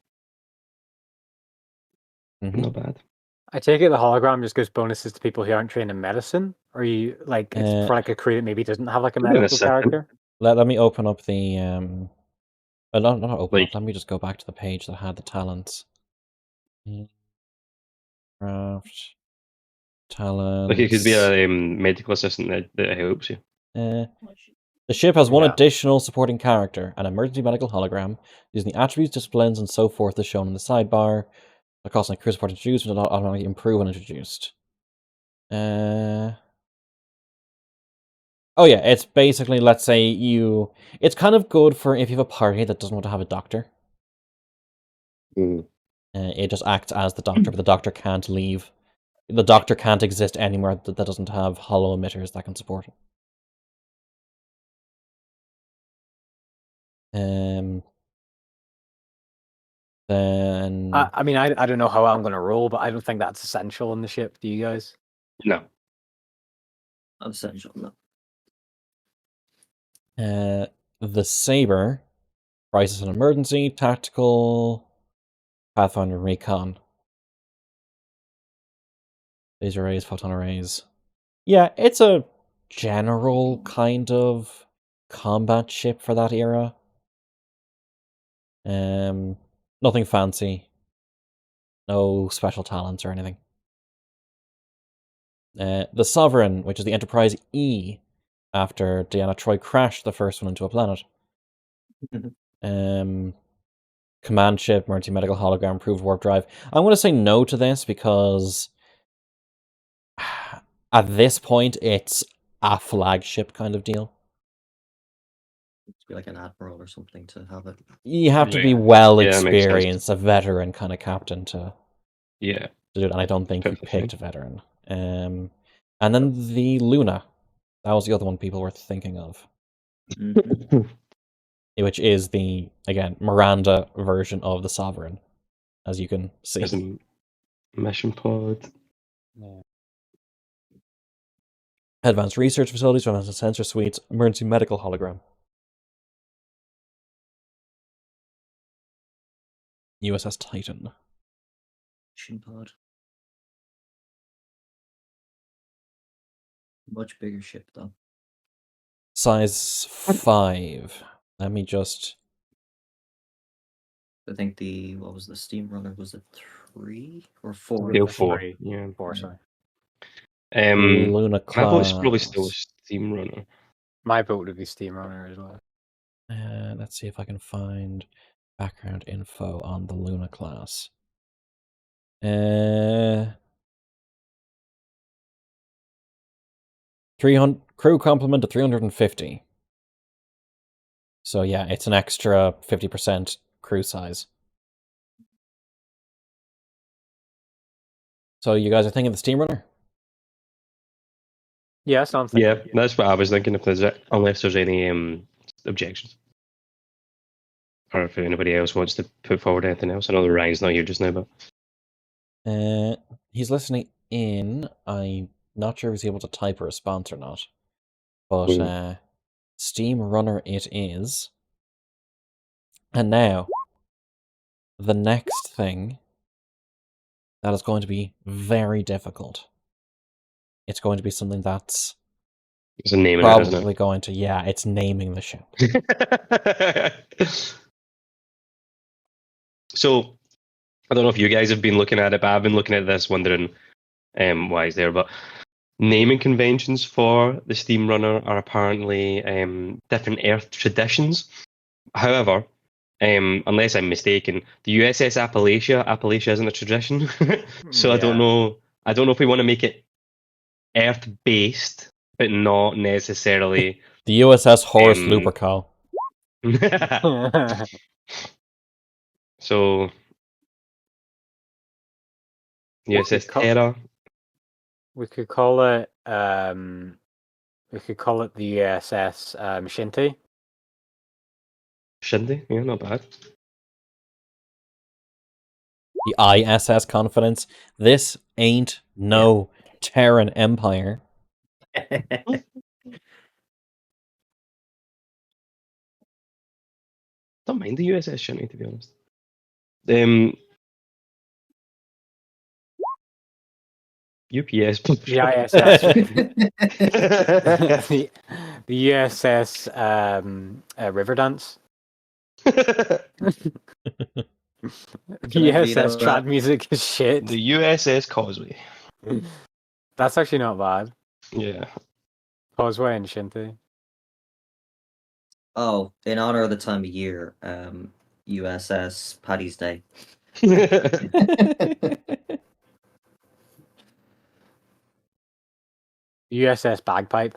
Not bad. I take it the hologram just gives bonuses to people who aren't trained in medicine, or you like it's for like a crew that maybe doesn't have like a medical character. Let me open up the not open up. Let me just go back to the page that had the talents. Craft talents. Like it could be a medical assistant that helps you. The ship has one additional supporting character, an emergency medical hologram, using the attributes, disciplines, and so forth as shown in the sidebar. The cost of crew support introduced will not automatically improve when introduced. Oh yeah, it's basically, let's say it's kind of good for if you have a party that doesn't want to have a doctor. It just acts as the doctor, but the doctor can't leave. The doctor can't exist anywhere that doesn't have hollow emitters that can support it. Then I mean, I don't know how I'm going to roll, but I don't think that's essential in the ship. Do you guys? No. Not essential, no. The Saber, crisis and emergency, tactical, Pathfinder, recon. Laser arrays, photon arrays. Yeah, it's a general kind of combat ship for that era. Nothing fancy. No special talents or anything. The Sovereign, which is the Enterprise E, after Deanna Troi crashed the first one into a planet. Command ship, emergency medical hologram, improved warp drive. I'm going to say no to this because at this point it's a flagship kind of deal. Be like an admiral or something to have it. You have to be well experienced, a veteran kind of captain to do it, and I don't think you picked a veteran. And then the Luna, that was the other one people were thinking of, which is the, again, Miranda version of the Sovereign, as you can see. As a mission pod. Advanced research facilities, advanced sensor suites, emergency medical hologram. U.S.S. Titan. Mission pod. Much bigger ship, though. Size 5. Let me just... I think what was the steam runner? Was it 3 or 4? Still 4. Yeah. 4, sorry. Luna class. My vote's probably still a steam runner. My vote would be steam runner as well. Let's see if I can find background info on the Luna class. Crew complement of 350. So yeah, it's an extra 50% crew size. So you guys are thinking the steam runner? Yeah, sounds like that's what I was thinking. Unless there's any objections, or if anybody else wants to put forward anything else. I know Ryan's not here just now, but he's listening in. I'm not sure if he's able to type a response or not, but steam runner it is. And now, the next thing that is going to be very difficult. It's going to be something that's it's a name probably going to, it's naming the ship. So, I don't know if you guys have been looking at it, but I've been looking at this wondering why is there, but naming conventions for the steam runner are apparently different Earth traditions. However, unless I'm mistaken, the U.S.S. Appalachia isn't a tradition. So I don't know if we want to make it Earth-based, but not necessarily the U.S.S. Horace Lupercal. So USS Co- Terra. We could call it we could call it the U.S.S. Shinty. Shindy, yeah, not bad. The ISS Confidence. This ain't no Terran Empire. Don't mind the USS Shinty, to be honest. UPS. The ISS. the U.S.S. Riverdance. The Can I read U.S.S. out trad that? music is shit. The USS Causeway. That's actually not bad. Yeah. Causeway and Shinty. Oh, in honor of the time of year, U.S.S. Paddy's Day. USS Bagpipe.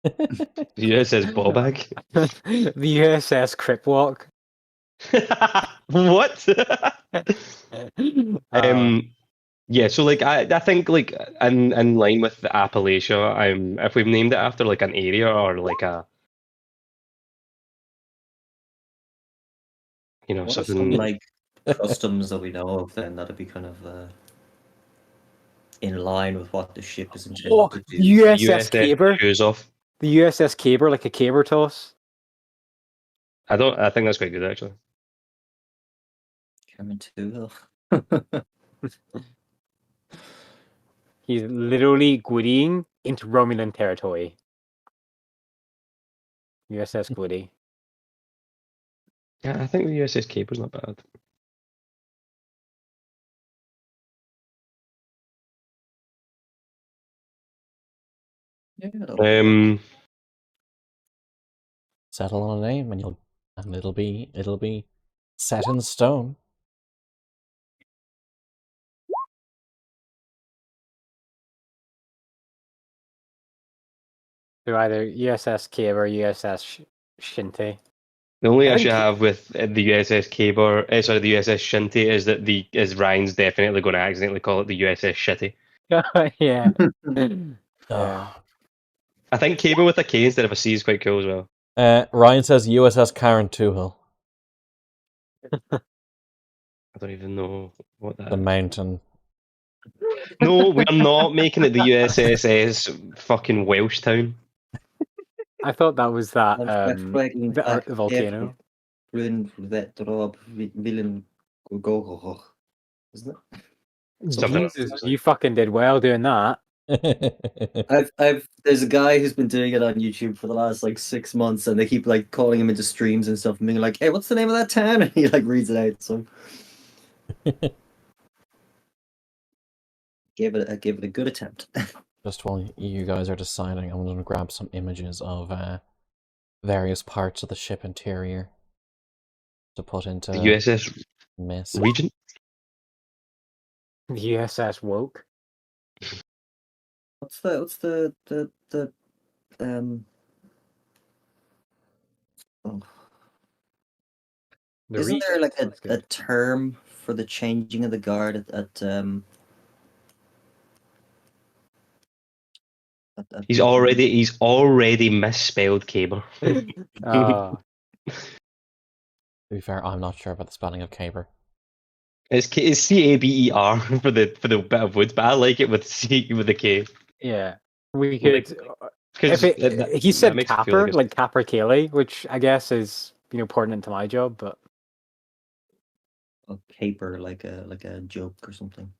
The USS Ballbag. The USS Cripwalk. What? Uh, Yeah, so like I think like in line with the Appalachia, if we've named it after like an area or like a What are some something. like customs that we know of then that'd be kind of in line with what the ship is intended to do? USS Kaber. shoes off. The USS Kaber, like a caber toss. I think that's quite good actually. Coming to He's literally gwittying into Romulan territory. USS Gwitty. Yeah, I think the USS Caper's not bad. Yeah, Settle on a name, and it'll be set in stone. So either USS Kaber or USS Shinty. The only I issue think- I have with the USS Caber, the USS Shinty, is that Ryan's definitely going to accidentally call it the USS Shitty. Yeah. Yeah. I think Caber with a K instead of a C is quite cool as well. Ryan says USS Karen Toohill, I don't even know what that the is. mountain. No, we are not making it the USSS fucking Welsh town. I thought that was that the volcano. Isn't it? Something Jesus, else. you fucking did well doing that. There's a guy who's been doing it on YouTube for the last like 6 months, and they keep like calling him into streams and stuff, and being like, "Hey, what's the name of that town?" And he like reads it out. So give it a good attempt. Just while you guys are deciding, I'm going to grab some images of various parts of the ship interior to put into The USS Mist. Regent. The USS Woke. What's the oh, The isn't there like That's a good. term for the changing of the guard at He's already misspelled Caber. Oh, To be fair, I'm not sure about the spelling of Kaber. It's Caber for the bit of wood, but I like it with the K. yeah. We Like, could. Because He said makes it feel Capper, like Capper Cayley, which I guess is pertinent to my job, but a caper, like a joke or something.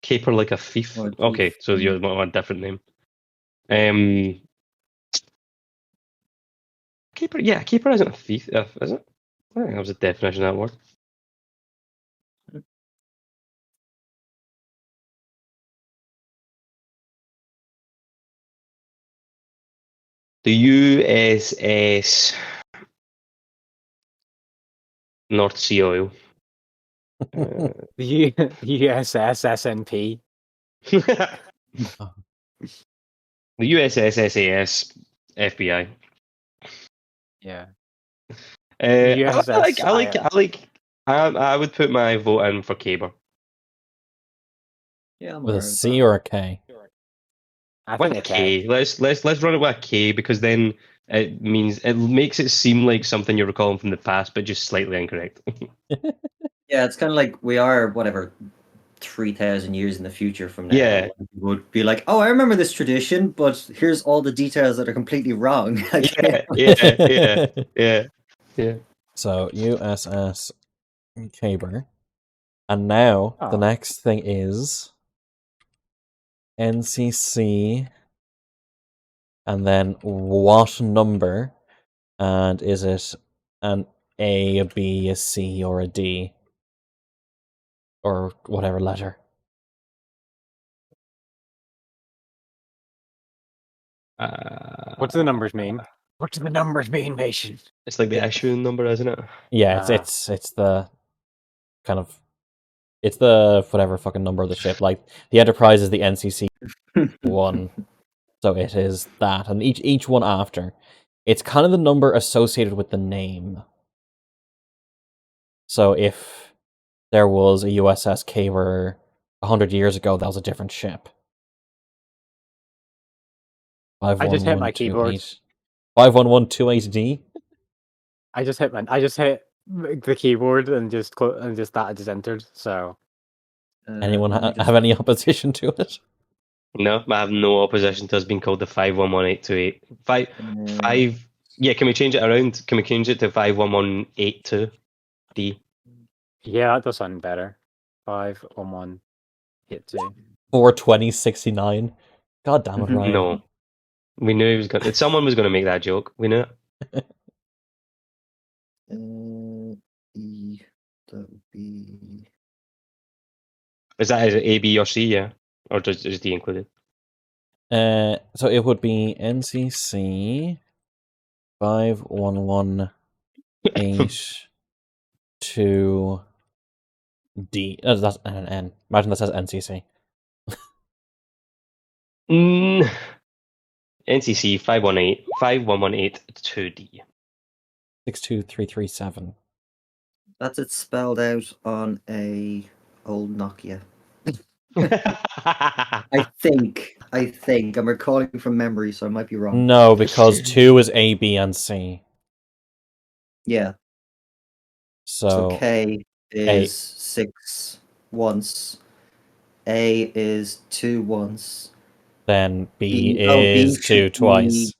Caper like a thief. Or a thief. Okay, so you're a different name. Caper, yeah, Caper isn't a thief, is it? I think that was a definition of that word. The USS North Sea Oil. the USS SNP. The USS SAS FBI. Yeah. I would put my vote in for Caber. Yeah, I'm With a alright with C that. or a K? I With think a a K. K. Let's run it with a K because then it makes it seem like something you're recalling from the past, but just slightly incorrect. Yeah, it's kind of like we are whatever 3,000 years in the future from now. Yeah. And we would be like, oh, I remember this tradition, but here's all the details that are completely wrong. Like, Yeah. So U.S.S. Kaber. And now the Oh. next thing is NCC, and then what number, and is it an A, a B, a C, or a D, or whatever letter? What do the numbers mean? What do the numbers mean, Mason? It's like the issue number, isn't it? Yeah, Ah. it's the kind of it's the whatever fucking number of the ship. Like the Enterprise is the NCC one, so it is that, and each one after, it's kind of the number associated with the name. So if there was a U.S.S. Kaber 100 years ago, that was a different ship. I just hit my keyboard. 51128D. I just hit the keyboard and just entered. So Anyone let me just- have any opposition to it? No, I have no opposition to us being called the 511828. Five. Yeah, can we change it around? Can we change it to 51182D? yeah, that does sound better. 511 hit 2. 42069. God damn it, Ryan. No, we knew he was going. Someone was going to make that joke. We knew it. E, that would be. Is it A, B, or C? Yeah, or is D included? So it would be NCC 5118.2D. That's an N. Imagine that says NCC. NCC 5118.2D. 62337. That's it spelled out on a old Nokia. I think. I'm recalling from memory, so I might be wrong. No, because 2 is A, B, and C. Yeah. So So K is 6 once. A is 2 once. then B B is should 2 be twice.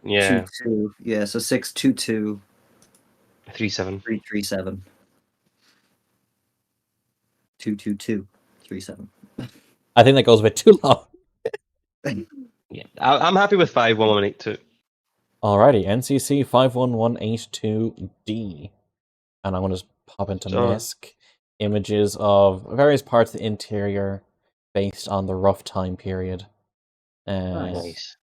Yeah, 2. Yeah, so 622 37. 337. 222 37. I think that goes a bit too long. Yeah, I'm happy with 51182. Alrighty, NCC 51182D. And I'm going to pop into Sure. MISC images of various parts of the interior based on the rough time period. Nice.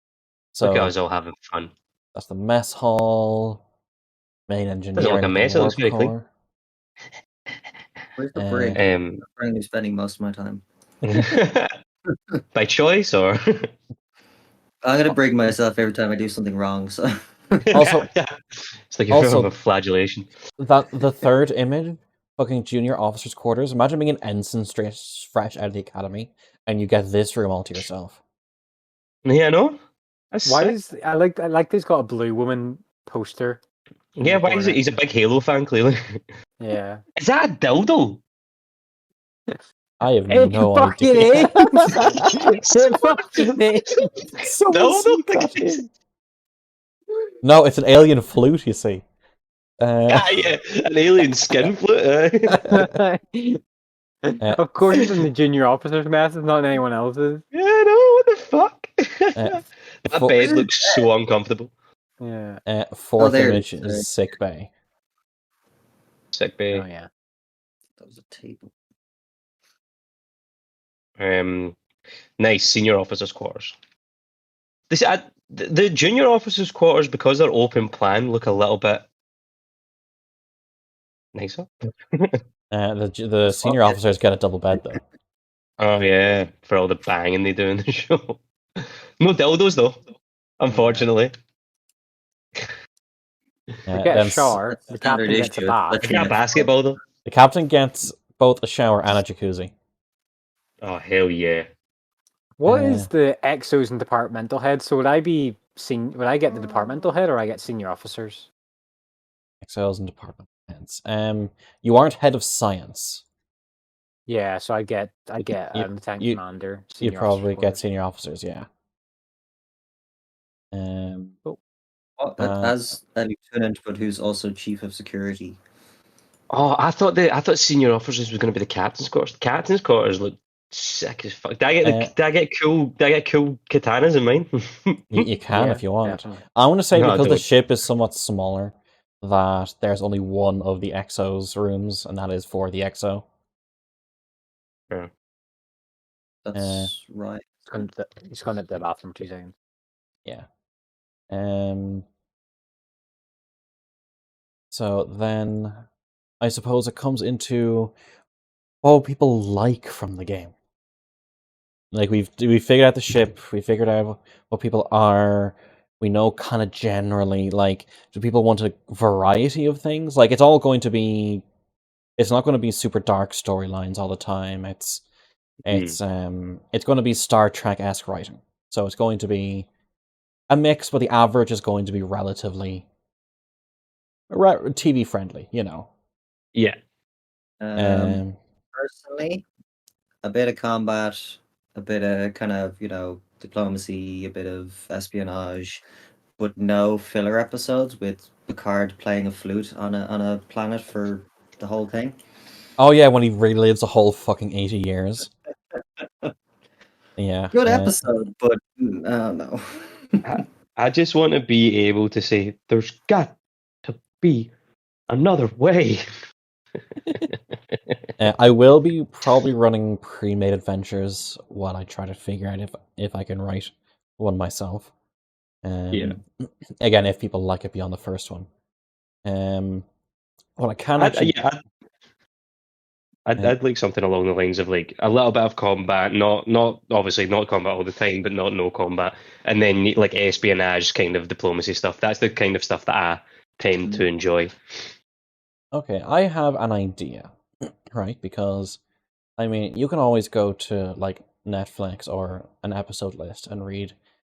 So Look at us all having fun. that's the mess hall, main Doesn't engineering look a of mess. the It looks warp very clean. core. Where's the brig? Um, Where I'm spending most of my time. by choice or I'm gonna brig myself every time I do something wrong. So Also- yeah. It's like you're also- a flagellation. That the third image, fucking junior officers' quarters. Imagine being an ensign straight fresh out of the academy, and you get this room all to yourself. Yeah, no. That's Why sick. is I like this got a blue woman poster? in Yeah, the why is it? corner. He's a big Halo fan, clearly. Yeah. Is that a dildo? I have It no fucking idea. is. It fucking is. Someone Dildo? sneak that in. No, it's an alien flute, you see. Yeah, an alien skin flute. Of course, it's in the junior officer's mess. It's not in anyone else's. Yeah, no, what the fuck? That That bed looks so uncomfortable. Yeah. Fourth there it image is. is sick bay. Sick bay. Oh yeah. that was a table. Nice senior officers' quarters. The junior officers' quarters, because they're open plan, look a little bit nicer. The senior officers get a double bed though. Oh yeah, for all the banging they do in the show. No dildos though, unfortunately. We get a Then shower. The Standard captain gets a issue. bath. I got a basketball though. the captain gets both a shower and a jacuzzi. Oh hell yeah! What Uh, is the exos and departmental heads? So would I get the departmental head or I get senior officers? Excels and department heads. You aren't head of science. Yeah, so I get You lieutenant you commander, you'd senior officers probably get quarters. senior officers, yeah. Cool. Uh, As a lieutenant, but who's also chief of security. Oh, I thought senior officers was going to be the captain's quarters. The captain's quarters look sick as fuck. Did I get cool katanas in mine? you can Yeah, if you want. definitely. I want to say No, I because the don't. ship is somewhat smaller, that there's only one of the exos rooms, and that is for the exo. Yeah. That's right. He's gone to the bathroom 2 seconds. Yeah. So then, I suppose it comes into what people like from the game. Like we figured out the ship, we figured out what people are. We know kind of generally, like, do people want a variety of things? Like, it's all going to be. It's not going to be super dark storylines all the time. It's going to be Star Trek-esque writing. So it's going to be a mix, but the average is going to be relatively TV friendly. Yeah. Um, Personally, a bit of combat, a bit of kind of, diplomacy, a bit of espionage, but no filler episodes with Picard playing a flute on a planet for the whole thing. oh yeah, when he relives a whole fucking 80 years. Yeah. Good episode, but no. I just want to be able to say there's got to be another way. I will be probably running pre-made adventures while I try to figure out if I can write one myself. Yeah. Again, if people like it beyond the first one. What I can I'd, actually, yeah, I'd, uh, I'd like something along the lines of like a little bit of combat, not obviously not combat all the time, but not no combat, and then like espionage kind of diplomacy stuff. That's the kind of stuff that I tend to enjoy. okay, I have an idea, right? Because I mean, you can always go to like Netflix or an episode list and read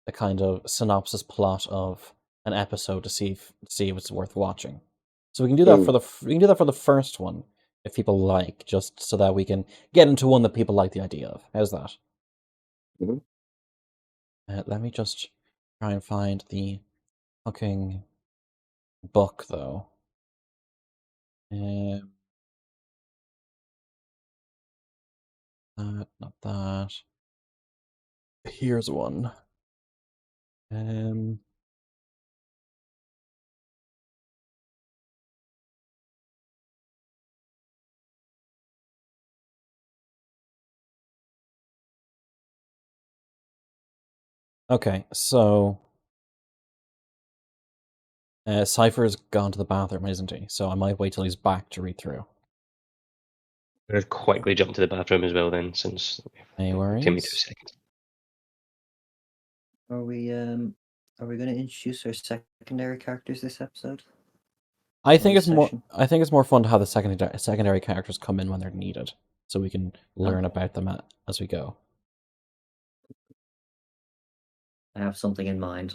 the kind of synopsis plot of an episode to see if it's worth watching. So we can do that for the first one if people like, just so that we can get into one that people like the idea of. How's that? Mhm. Let me just try and find the fucking book though. Um, not that. Here's one. Um. Okay, so Cypher's gone to the bathroom, isn't he? So I might wait till he's back to read through. I'm gonna quickly jump to the bathroom as well then, since Any give me 2 worries? seconds. Are we going to introduce our secondary characters this episode? I Or think this it's more. session? I think it's more fun to have the secondary characters come in when they're needed, so we can learn Okay. about them as we go. I have something in mind.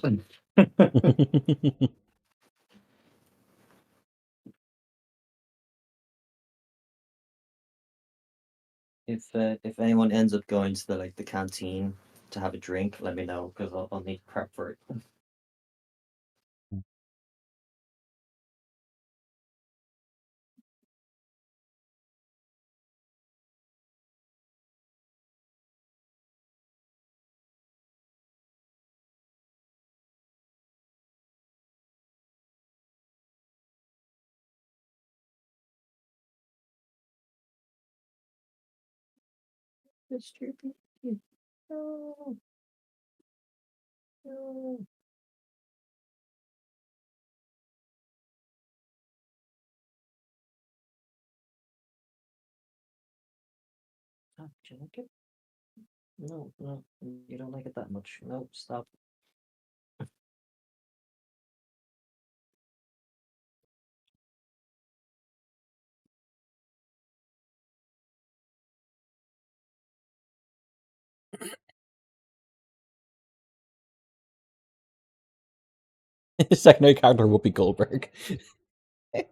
If anyone ends up going to the canteen to have a drink, let me know because I'll need prep for it. Mr. B. No. No. Stop, do you like it? No, no, you don't like it that much. No, stop. His secondary character would be Goldberg. I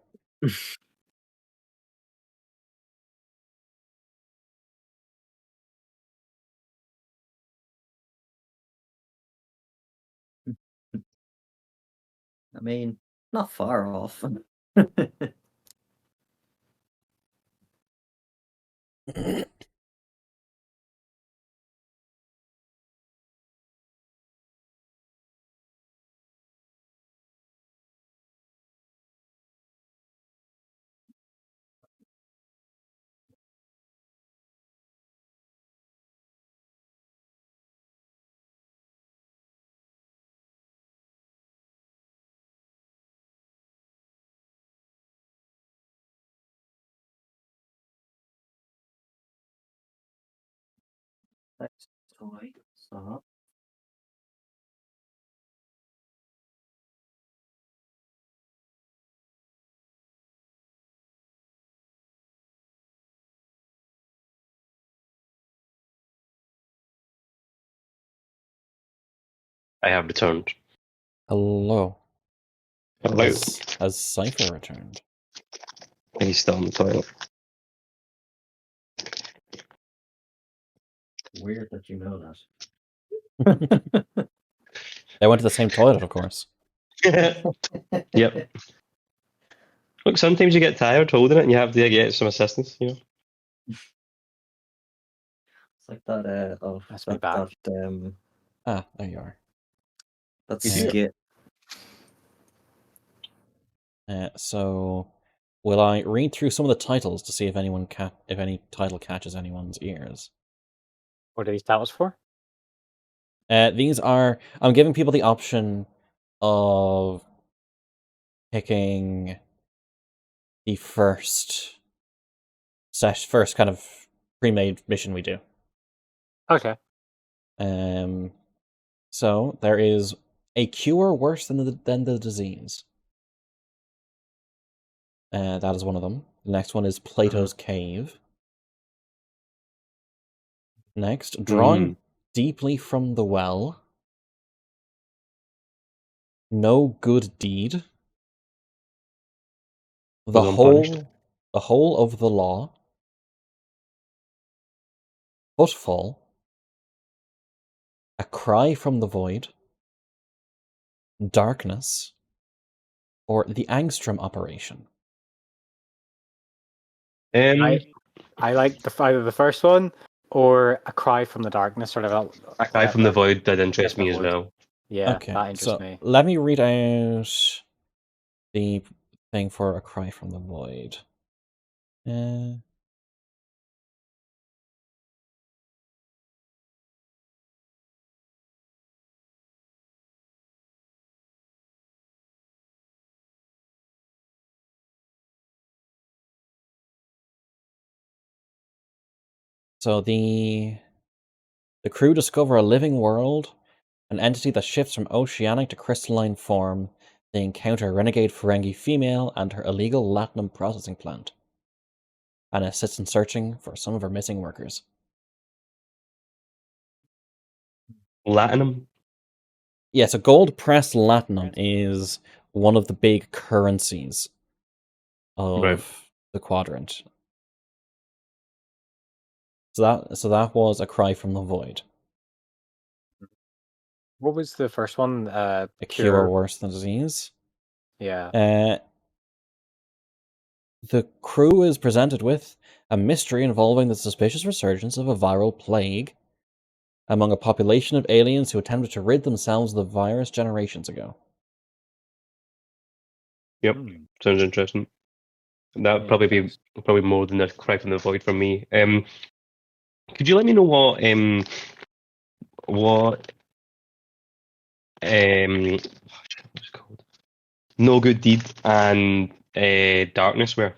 mean, not far off. Next toy. So, I have returned. Hello. Hello. Has Cypher returned? He's still in the toilet. weird that you know that. They went to the same toilet, of course. Yep. Look, sometimes you get tired holding it and you have to get some assistance, you know. It's like that. Oh, That's me that back. Ah, there you are. that You do. skit. So, will I read through some of the titles to see if if any title catches anyone's ears? What are these titles for? These are. I'm giving people the option of picking the first kind of pre-made mission we do. Okay. So there is a cure worse than the disease. That is one of them. The next one is Plato's Cave. Next, drawing deeply from the well. No good deed. The Unpunished. whole of the law. Footfall. A cry from the void. Darkness. Or the Angstrom operation. I like either the first one or A Cry from the Darkness, sort of A Cry from the Void did interest the me as void. well. Yeah, Okay, that interests so me. let me read out the thing for A Cry from the Void. So the crew discover a living world, an entity that shifts from oceanic to crystalline form. They encounter a renegade Ferengi female and her illegal latinum processing plant, and assists in searching for some of her missing workers. Latinum? Yeah, so gold pressed latinum is one of the big currencies of the quadrant. So that was A Cry from the Void. What was the first one? A cure worse than disease. Yeah. The crew is presented with a mystery involving the suspicious resurgence of a viral plague among a population of aliens who attempted to rid themselves of the virus generations ago. Yep, sounds interesting. That would probably be more than A Cry from the Void for me. Could you let me know what what's it called? No Good Deed and Darkness were?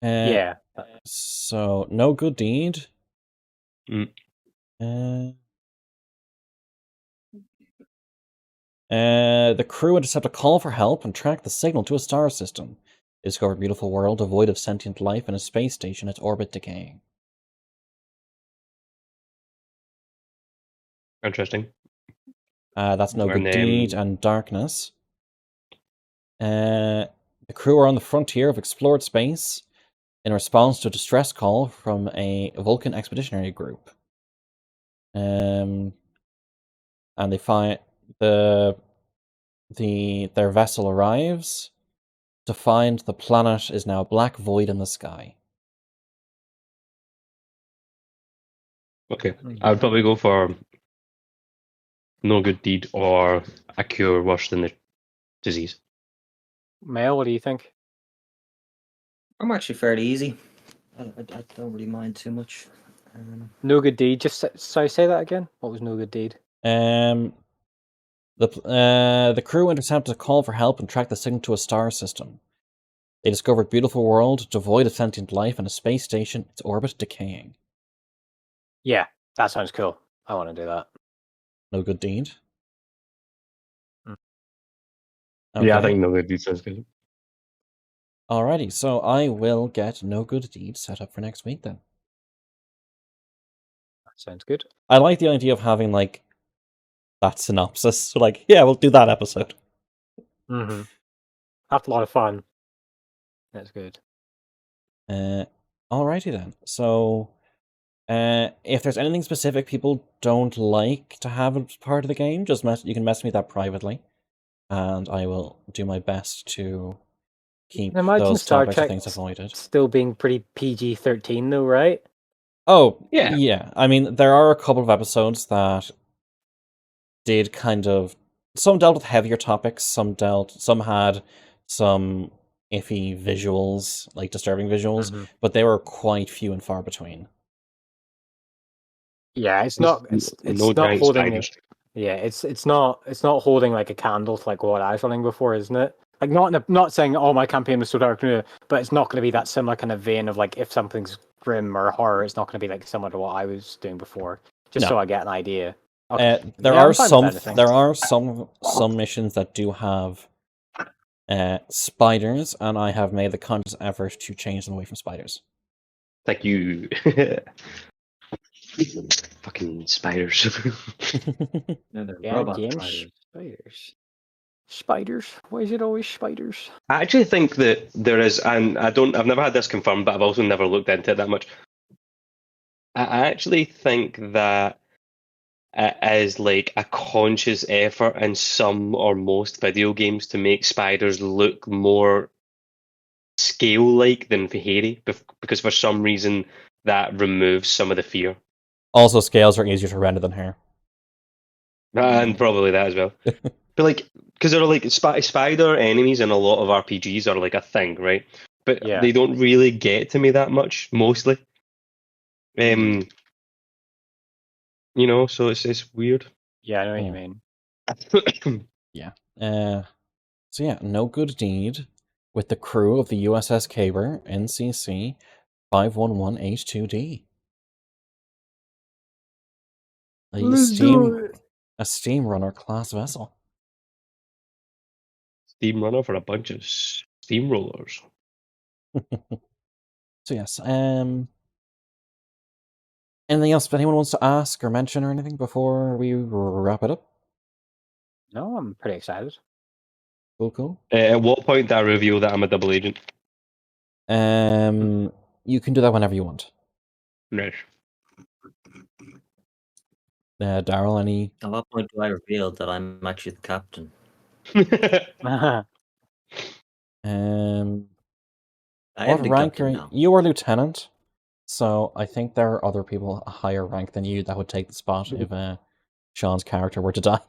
Yeah. So No Good Deed. The crew intercept a call for help and track the signal to a star system. They discover a beautiful world devoid of sentient life and a space station, its orbit decaying. Interesting. That's No Good Deed and Darkness. The crew are on the frontier of explored space in response to a distress call from a Vulcan expeditionary group. And they find their vessel arrives to find the planet is now a black void in the sky. Okay, I would probably go for no good deed or a cure worse than the disease. Mel, what do you think? I'm actually fairly easy. I don't really mind too much. No good deed. Just sorry, say that again. What was no good deed? The crew intercepted a call for help and tracked the signal to a star system. They discovered a beautiful world devoid of sentient life and a space station, its orbit decaying. Yeah, that sounds cool. I want to do that. No good deed. Yeah, I think no good deed sounds good. Alrighty, so I will get no good deed set up for next week then. That sounds good. I like the idea of having like that synopsis. So like, yeah, we'll do that episode. Mm-hmm. That's a lot of fun. That's good. Alrighty then. So, if there's anything specific people don't like to have as part of the game, just you can message me that privately, and I will do my best to keep Imagine those Star topics Trek of things avoided. still being pretty PG-13 though, right? Oh, Yeah. yeah. I mean, there are a couple of episodes that did kind of... Some dealt with heavier topics, some had some iffy visuals, like disturbing visuals, but they were quite few and far between. Yeah, it's not no not giant holding spiders. it. Yeah, it's not holding like a candle to like what I was running before, isn't it? Like not saying oh my campaign was so dark, no, but it's not going to be that similar kind of vein of like if something's grim or horror, it's not going to be like similar to what I was doing before. Just so I get an idea. Okay. There Yeah, are I'm fine with some missions that do have spiders, and I have made the conscious effort to change them away from spiders. Like you. Fucking spiders. No, they're Yeah, robot again, spiders. Spiders. Why is it always spiders? I actually think that there is, and I've never had this confirmed, but I've also never looked into it that much. I actually think that it is like a conscious effort in some or most video games to make spiders look more scale-like than hairy, because for some reason that removes some of the fear. Also, scales are easier to render than hair. And probably that as well. But like, because there are like spider enemies in a lot of RPGs are like a thing, right? But they don't really get to me that much, mostly. You know, so it's weird. Yeah, I know what you mean. Yeah. So yeah, no good deed with the crew of the U.S.S. Kaber NCC 511H2D. A steam runner class vessel. Steam runner for a bunch of steamrollers. So yes, anything else anyone wants to ask or mention or anything before we wrap it up? No, I'm pretty excited. Cool. At what point do I reveal that I'm a double agent? You can do that whenever you want. Nice. Daryl, any? At what point do I reveal that I'm actually the captain? What rank are you? You are lieutenant, so I think there are other people a higher rank than you that would take the spot if Sean's character were to die.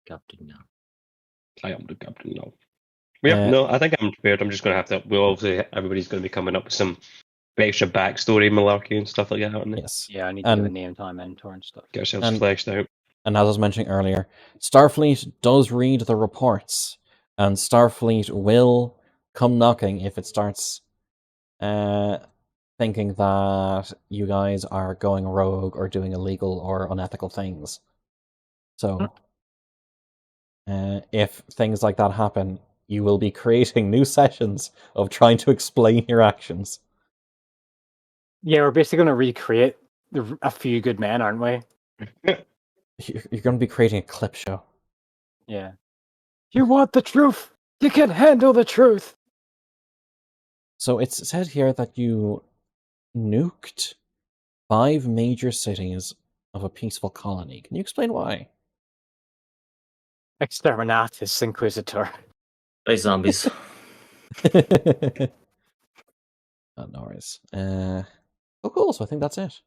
Captain now. I am the captain now. Yeah, no, I think I'm prepared. I'm just going to have to. Well, obviously, everybody's going to be coming up with some extra backstory, malarkey, and stuff like that, aren't they? Yes. Yeah, I need to do a name time mentor and stuff. Get ourselves fleshed out. And as I was mentioning earlier, Starfleet does read the reports, and Starfleet will come knocking if it starts thinking that you guys are going rogue or doing illegal or unethical things. So, if things like that happen, you will be creating new sessions of trying to explain your actions. Yeah, we're basically going to recreate A Few Good Men, aren't we? You're going to be creating a clip show. Yeah. You want the truth? You can handle the truth. So it's said here that you nuked 5 major cities of a peaceful colony. Can you explain why? Exterminatus Inquisitor. By zombies. No worries. Oh, cool. So I think that's it.